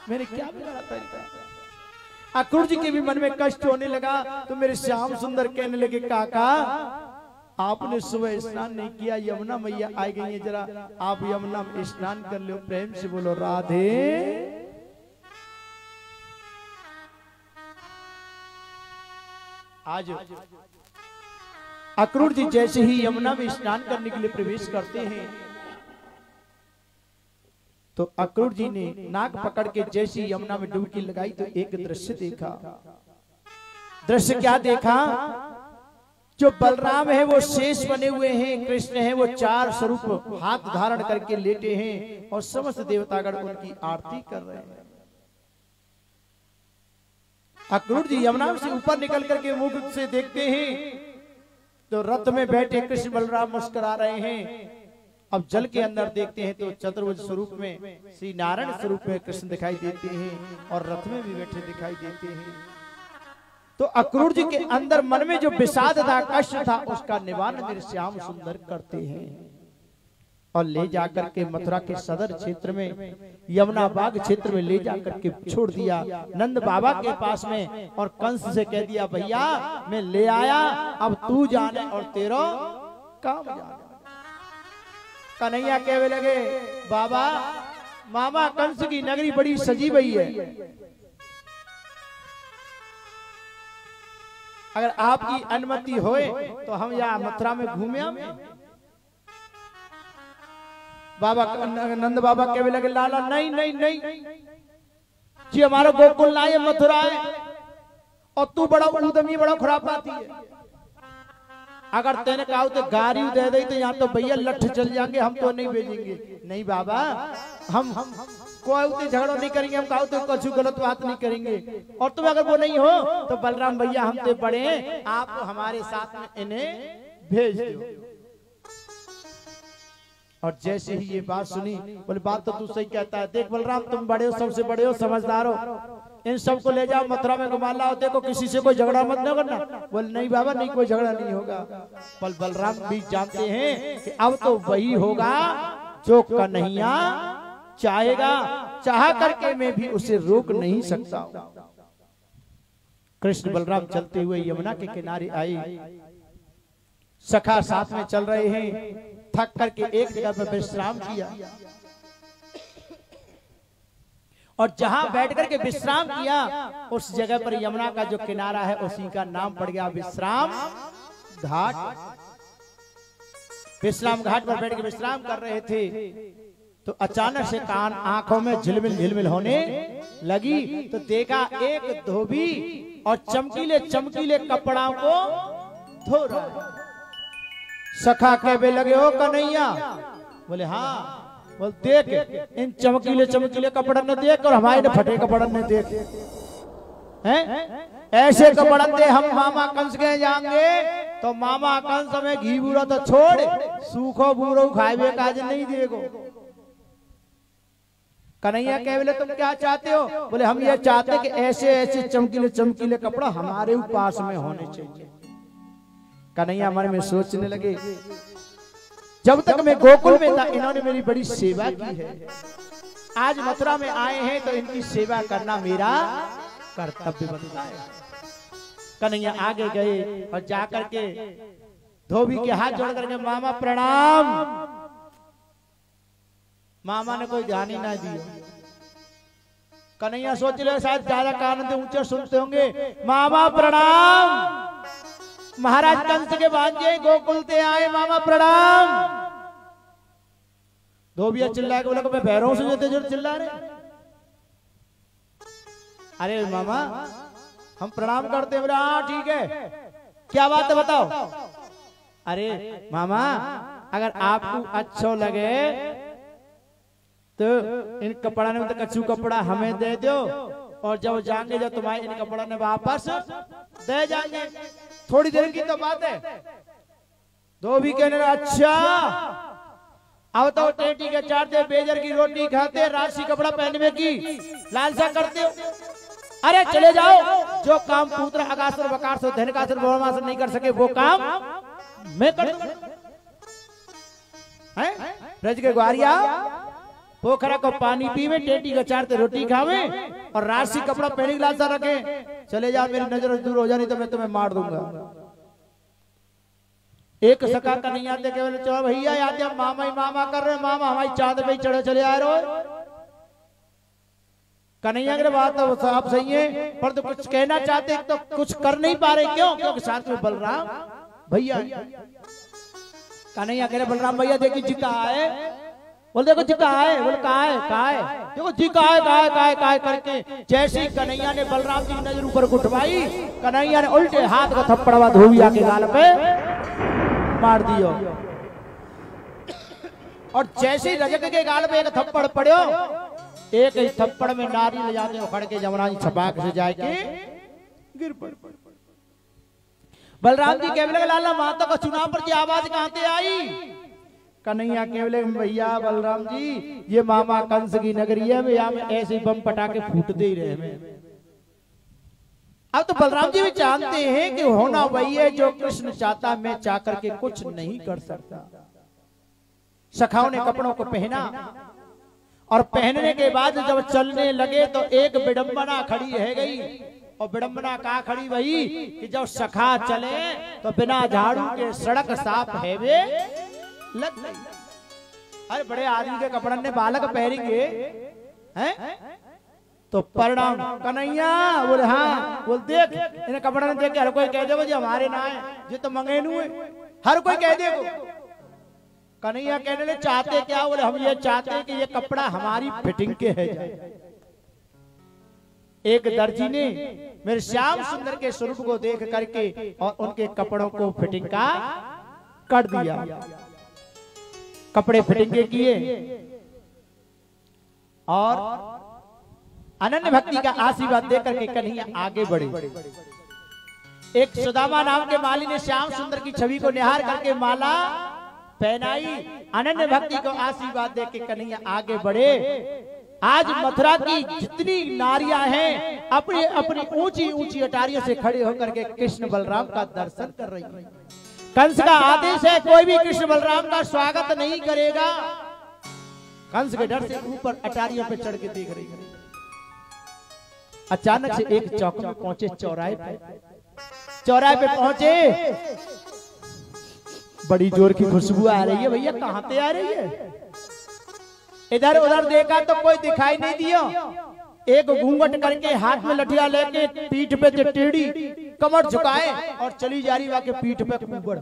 मैंने क्या बिगाड़ा था इनका। अक्रूर जी के भी मन में कष्ट होने लगा, तो मेरे श्याम सुंदर कहने लगे, काका आपने सुबह स्नान नहीं किया, यमुना मैया आई गई है, जरा आप यमुना में स्नान कर लो। प्रेम से बोलो राधे। आज अक्रूर जी जैसे ही यमुना में स्नान करने के लिए प्रवेश करते हैं, तो अक्रूर जी ने नाक पकड़ के जैसे ही यमुना में डुबकी लगाई तो एक दृश्य देखा। दृश्य क्या देखा? जो बलराम है वो शेष बने हुए हैं, कृष्ण है वो चार स्वरूप हाथ धारण करके लेटे हैं और समस्त देवतागण उनकी आरती कर रहे हैं। अक्रूर जी यमुना से ऊपर निकल करके मुख से देखते हैं तो रथ में बैठे कृष्ण बलराम मुस्कुरा रहे हैं। अब जल के अंदर देखते हैं तो चतुर्भुज स्वरूप में श्री नारायण स्वरूप में कृष्ण दिखाई देते हैं और रथ में भी बैठे दिखाई देते हैं। तो अक्रूर जी के अंदर मन में जो विषाद था, कष्ट था, उसका निवारण मेरे श्याम सुंदर करते हैं और ले जाकर के मथुरा के सदर क्षेत्र में, यमुना बाग क्षेत्र में ले जाकर के छोड़ दिया नंद बाबा के पास में और कंस से कह दिया, भैया मैं ले आया, अब तू जाने और तेरा काम जाने। कन्हैया कहने लगे, बाबा मामा कंस की नगरी बड़ी सजी हुई है, अगर आपकी अनुमति होए तो हम यहाँ मथुरा में घूमे। बाबा नंद बाबा कहने लगे, लाला नहीं नहीं नहीं जी, हमारा गोकुल ना है, मथुरा है और तू बड़ा उदमी बड़ा खुरापाती है। अगर तेने कहा तो गाड़ी दे दे तो यहाँ तो भैया लठ चल जाएंगे, हम तो नहीं भेजेंगे। नहीं बाबा, हम कोई झगड़ा नहीं करेंगे, हम कहा तो कुछ गलत बात नहीं करेंगे। और तुम अगर वो नहीं हो तो बलराम भैया हम तो बड़े हैं, आप हमारे साथ में इन्हें भेज दो। और जैसे ही ये बात सुनी, बोले बात तो तू सही कहता है, देख बलराम तुम बड़े हो, सबसे बड़े हो, समझदार हो, इन सबको ले जाओ मथुरा में घुमा लाओ, देखो किसी से कोई झगड़ा मत न करना। बोले नहीं बाबा नहीं, कोई झगड़ा नहीं होगा। पर बलराम भी जानते हैं कि अब तो वही होगा जो कन्हैया चाहेगा, चाह करके मैं भी उसे रोक नहीं सकता। कृष्ण बलराम चलते हुए यमुना के किनारे आए, सखा साथ में चल रहे हैं, थक करके एक जगह पर विश्राम किया और जहां बैठ करके विश्राम किया उस जगह पर यमुना का जो किनारा है उसी का नाम पड़ गया विश्राम घाट। विश्राम घाट पर बैठ के विश्राम कर रहे थे तो अचानक से कान आंखों में झिलमिल झिलमिल होने लगी, तो देखा एक धोबी और चमकीले चमकीले कपड़ों को धो रहा है। सखा कहने लगे, ओ कन्हैया। बोले हाँ। बोल देख इन चमकीले चमकीले कपड़न ने देख और हमारे फटे कपड़न ने देख, हैं ऐसे कपड़न दे हम मामा कंस के जाएंगे तो मामा कंस हमें घी बूरा तो छोड़, सूखो बूरो खाए काज नहीं देगो। कन्हैया कह बोले तुम क्या चाहते हो? बोले हम ये चाहते कि ऐसे ऐसे चमकीले चमकीले कपड़ा हमारे पास में होने चाहिए। कन्हैया मन में सोचने लगे, जब तक मैं गोकुल में था इन्होंने मेरी बड़ी सेवा की है, आज मथुरा में आए हैं तो इनकी सेवा करना मेरा कर्तव्य बनता है। कन्हैया आगे गए और जाकर के धोबी के हाथ जोड़ करके मामा प्रणाम। मामा ने कोई ध्यान ही ना दिया। कन्हैया सोच रहे शायद ज्यादा कान से ऊंचे सुनते होंगे, मामा प्रणाम, महाराज कंस के भांजे गोकुल से आए, मामा प्रणाम। धोबिया चिल्ला के बोला मैं भैरों से जो चिल्ला रहे, अरे मामा हम प्रणाम करते। बोले हाँ ठीक है, क्या बात है बताओ। अरे मामा अगर आपको अच्छा लगे तो इन कपड़ा ने तो कच्चू कपड़ा हमें दे दो और जब जाएंगे जब तुम्हारे इन कपड़ा ने वापस दे जाएंगे, थोड़ी देर की तो बात है। धोबी कहने लगा अच्छा अब तो टेटी के चाटते, बेजर की रोटी खाते, राशि कपड़ा पहनने की लालसा करते हो। अरे चले जाओ, जो काम पुत्र अगासुर बकासुर धनकासुर ब्रह्मासुर नहीं कर सके वो काम मैं कर दूंगा। हैं ब्रज के ग्वारिया पोखरा को पानी पीवे, टेटी का चारते रोटी खावे और राशि कपड़ा पहने के लालसा रखे, चले जाओ मेरी नजर दूर हो जानी तो मैं तुम्हें मार दूंगा। एक सका कन्हैया देखे बोले चलो भैया याद है मामा ही मामा कर रहे, मामा हमारी चांद पे चढ़े चले आ रहे हो। कन्हैया की बात तो आप सही है, पर तो कुछ कहना चाहते तो कुछ कर नहीं पा रहे, क्यों? क्योंकि साथ में बलराम भैया। कन्हैया कह रहे बलराम भैया देखिए जी कहा है, बोल देखो जी कहा है, बोल कहा है देखो जी कहा है करके जैसे ही कन्हैया ने बलराम जी की नजर ऊपर उठवाई, कन्हैया ने उल्टे हाथ का थप्पड़ धोबिया के गाल पे मार दियो। और जैसे ही रजक के गाल पे एक थप्पड़ पड़ो, एक ही थप्पड़ में नारी ले जाते उखड़ के जमुना जी छपाक से जाके गिर पड़। बलराम जी कहने लगे लाला माता का चुनाव पर आवाज कहां से आई? कन्हैया कहने भैया बलराम जी ये मामा कंस की नगरी है, यहाँ में ऐसे बम पटाखे फूटते ही रहे में। अब तो बलराम जी भी जानते हैं कि होना वही है जो कृष्ण चाहता, मैं चाह करके कुछ नहीं कर सकता। सखाओं ने कपड़ों को पहना और पहनने के बाद जब चलने लगे तो एक विडंबना खड़ी रह गई। और विडंबना कहाँ खड़ी वही कि जब सखा चले तो बिना झाड़ू के सड़क साफ है वे लग गई। अरे बड़े आदमी के कपड़न ने बालक पहनेंगे हैं तो परिणाम कन्हैया बोले हाँ, बोल देख इन्हें कपड़ा देख के हर कोई कह दे हमारे ना है, ये तो मंगेनू है, हर कोई कह दे। कन्हैया कहने लगे चाहते क्या? बोले हम ये चाहते हैं कि ये कपड़ा हमारी फिटिंग के है। एक दर्जी ने मेरे श्याम सुंदर के स्वरूप को देख करके और उनके कपड़ों को फिटिंग का कर दिया, कपड़े फिटिंग के किए और अनन्य भक्ति का आशीर्वाद देकर के कन्हैया आगे बढ़े। एक सुदामा नाम के माली ने श्याम सुंदर की छवि को निहार करके माला पहनाई, अनन्य भक्ति को आशीर्वाद देकर कन्हैया आगे बढ़े। आज मथुरा की जितनी नारियां हैं अपनी अपनी ऊंची ऊंची अटारियों से खड़े होकर के कृष्ण बलराम का दर्शन कर रही हैं। कंस का आदेश है कोई भी कृष्ण बलराम का स्वागत नहीं करेगा। कंस के डर से ऊपर अटारियों पे चढ़ के देख रही है। अचानक से एक चौक में पहुंचे, चौराहे पे पहुंचे, बड़ी जोर की खुशबू आ रही है। भैया कहां से आ रही है? इधर उधर देखा तो कोई दिखाई नहीं दिया। एक घूंघट करके हाथ में लठिया लेके पीठ पे टेढ़ी कमर झुकाए और चली जा रही वाके पीठ पे कुबड़।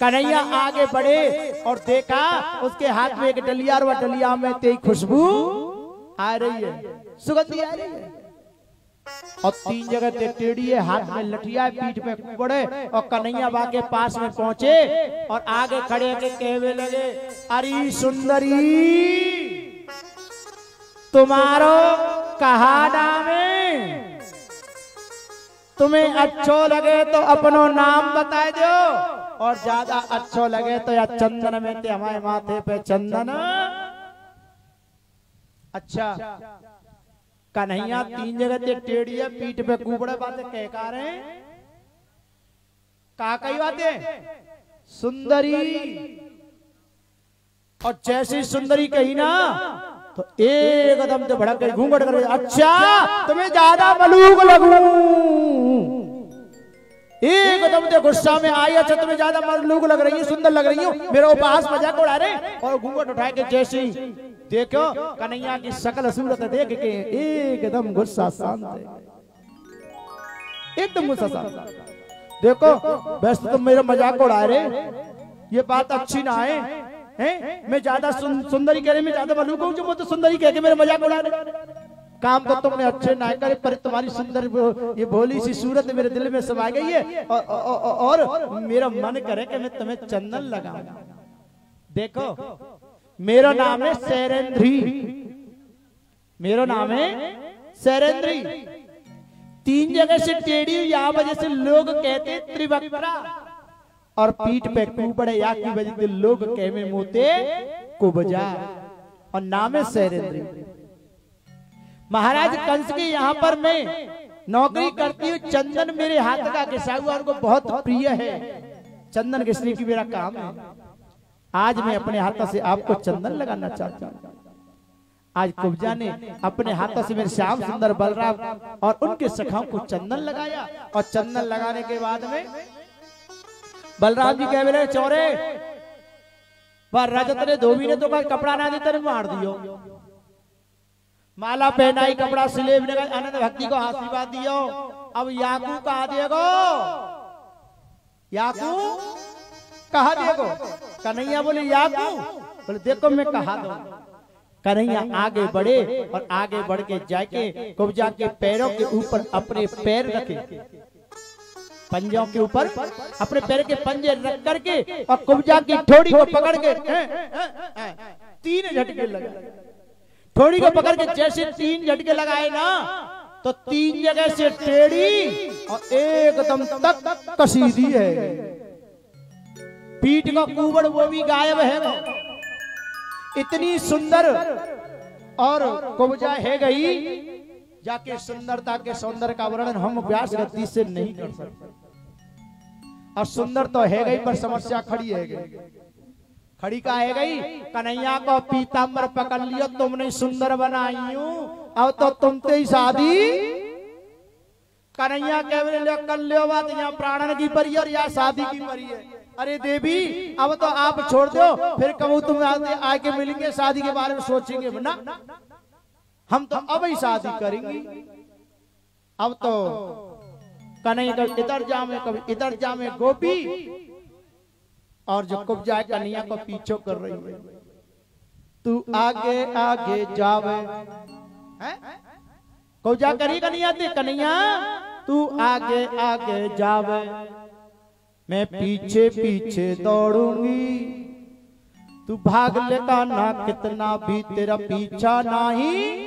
कन्हैया आगे बढ़े और देखा उसके हाथ में एक डलिया और डलिया में तेरी खुशबू आ रही है, सुगंधी आ रही है। और तीन जगह टेढ़ी है, हाथ में लठिया है, पीठ पे कुबड़ है। और कन्हैया बा के पास में पहुंचे और आगे खड़े के कहने लगे अरे सुंदरी तुम्हारो कहा नाम है? तुम्हें अच्छो लगे तो अपनो नाम बता दो और ज्यादा अच्छो लगे तो या चंदन में ते हमारे माथे पे चंदन। अच्छा कन्हैया तीन जगह ते टेढ़ी है, पीठ पे कुबड़े, बातें कह का रहे कहा कही बातें सुंदरी। और जैसी सुंदरी कही ना तो एकदम से भड़क गई, घूंघट कर। अच्छा तुम्हें ज्यादा मलूक लगूं, एकदम से गुस्सा में आई। अच्छा तुम्हें ज्यादा मलूक लग रही है, सुंदर लग रही हूँ, मेरा उपहास मजाक उड़ा रहे। और घूंघट उठा के जैसी देखो कन्हैया की शकल सूरत देख के एकदम गुस्सा शांत है, एकदम गुस्सा शांत। देखो वैसे तुम मेरा मजाक उड़ा रहे, ये बात अच्छी ना है, हैं? मैं ज्यादा सुंदरी कह रही, मैं ज्यादा मलूक हूँ, जो वो तो सुंदरी कह के मेरा मजाक उड़ा रहे। काम तो तुमने अच्छे ना करे पर तुम्हारी सुंदर ये भोली सी सूरत मेरे दिल में समा गई है और मेरा मन करे कि मैं तुम्हें चंदन लगाऊं। देखो मेरा नाम है शैरेंद्री, मेरा नाम है शैरेंद्री। तीन जगह से टेढ़ी यहाँ वजह से लोग कहते त्रिवक्रा और पीठ पे कुबड़ या की वजह से लोग कहमे मोते कुबजा और नाम है शैरेंद्री। महाराज कंस के यहाँ पर मैं नौकरी करती हूँ, चंदन मेरे हाथ का घिसा हुआ उनको बहुत प्रिय है, चंदन घिसने की मेरा काम है। आज मैं अपने हाथों से आपको चंदन लगाना चाहता हूँ। आज कुब्जा ने अपने हाथों से मेरे श्याम सुंदर बलराम और उनके सखाओं को चंदन लगाया, और चंदन लगाने के बाद में बलराम जी कह बोले चौरे पर रजत ने धोबी ने तो कपड़ा ना देते मार दियो, माला पहनाई कपड़ा सिले आनंद भक्ति को आशीर्वाद दियो। अब याकू कहा देगो, याकू कहा देगो? कन्हैया बोले याकू, बोले देखो मैं कहा दूं। कन्हैया आगे बढ़े और आगे बढ़ के जाके कुब्जा के पैरों के ऊपर अपने पैर रखे, पंजों के ऊपर अपने पैर के पंजे रख करके और कुब्जा की ठोड़ी को पकड़ के 3 झटके लगाए। ठोड़ी को पकड़ के जैसे 3 झटके लगाए ना तो 3 जगह से टेढ़ी और एकदम तक कसीदी है। पीठ का कुबड़ वो भी गायब है। इतनी सुंदर और कुब्जा है गई जाके सुंदरता के सौंदर्य का वर्णन हम व्यास गति से नहीं कर सकते। और सुंदर तो है गई पर समस्या खड़ी है गई। खड़ी का है गई, कन्हैया को पीताम्बर पकड़ लियो तुमने सुंदर बनाई हूं, अब तो तुमसे ही शादी। कन्हैया कह कर लियो बात, यहाँ प्राणन की परी और यहाँ शादी की परी है। अरे देवी अब तो आप छोड़ दो, फिर कहूँ तुम आके मिलेंगे शादी के बारे में सोचेंगे ना, हम तो अब ही शादी करेंगे। अब तो कन्हैया कभी इधर जामे कभी इधर जामे गोपी, और जो कुब्जा कन्हैया को पीछे कर रही है। तू आगे आगे जावे, कुब्जा करी कन्हैया ते कन्हैया तू आगे आगे जावे, मैं पीछे पीछे दौड़ूंगी, तू भाग लेगा ना कितना भी तेरा पीछा नहीं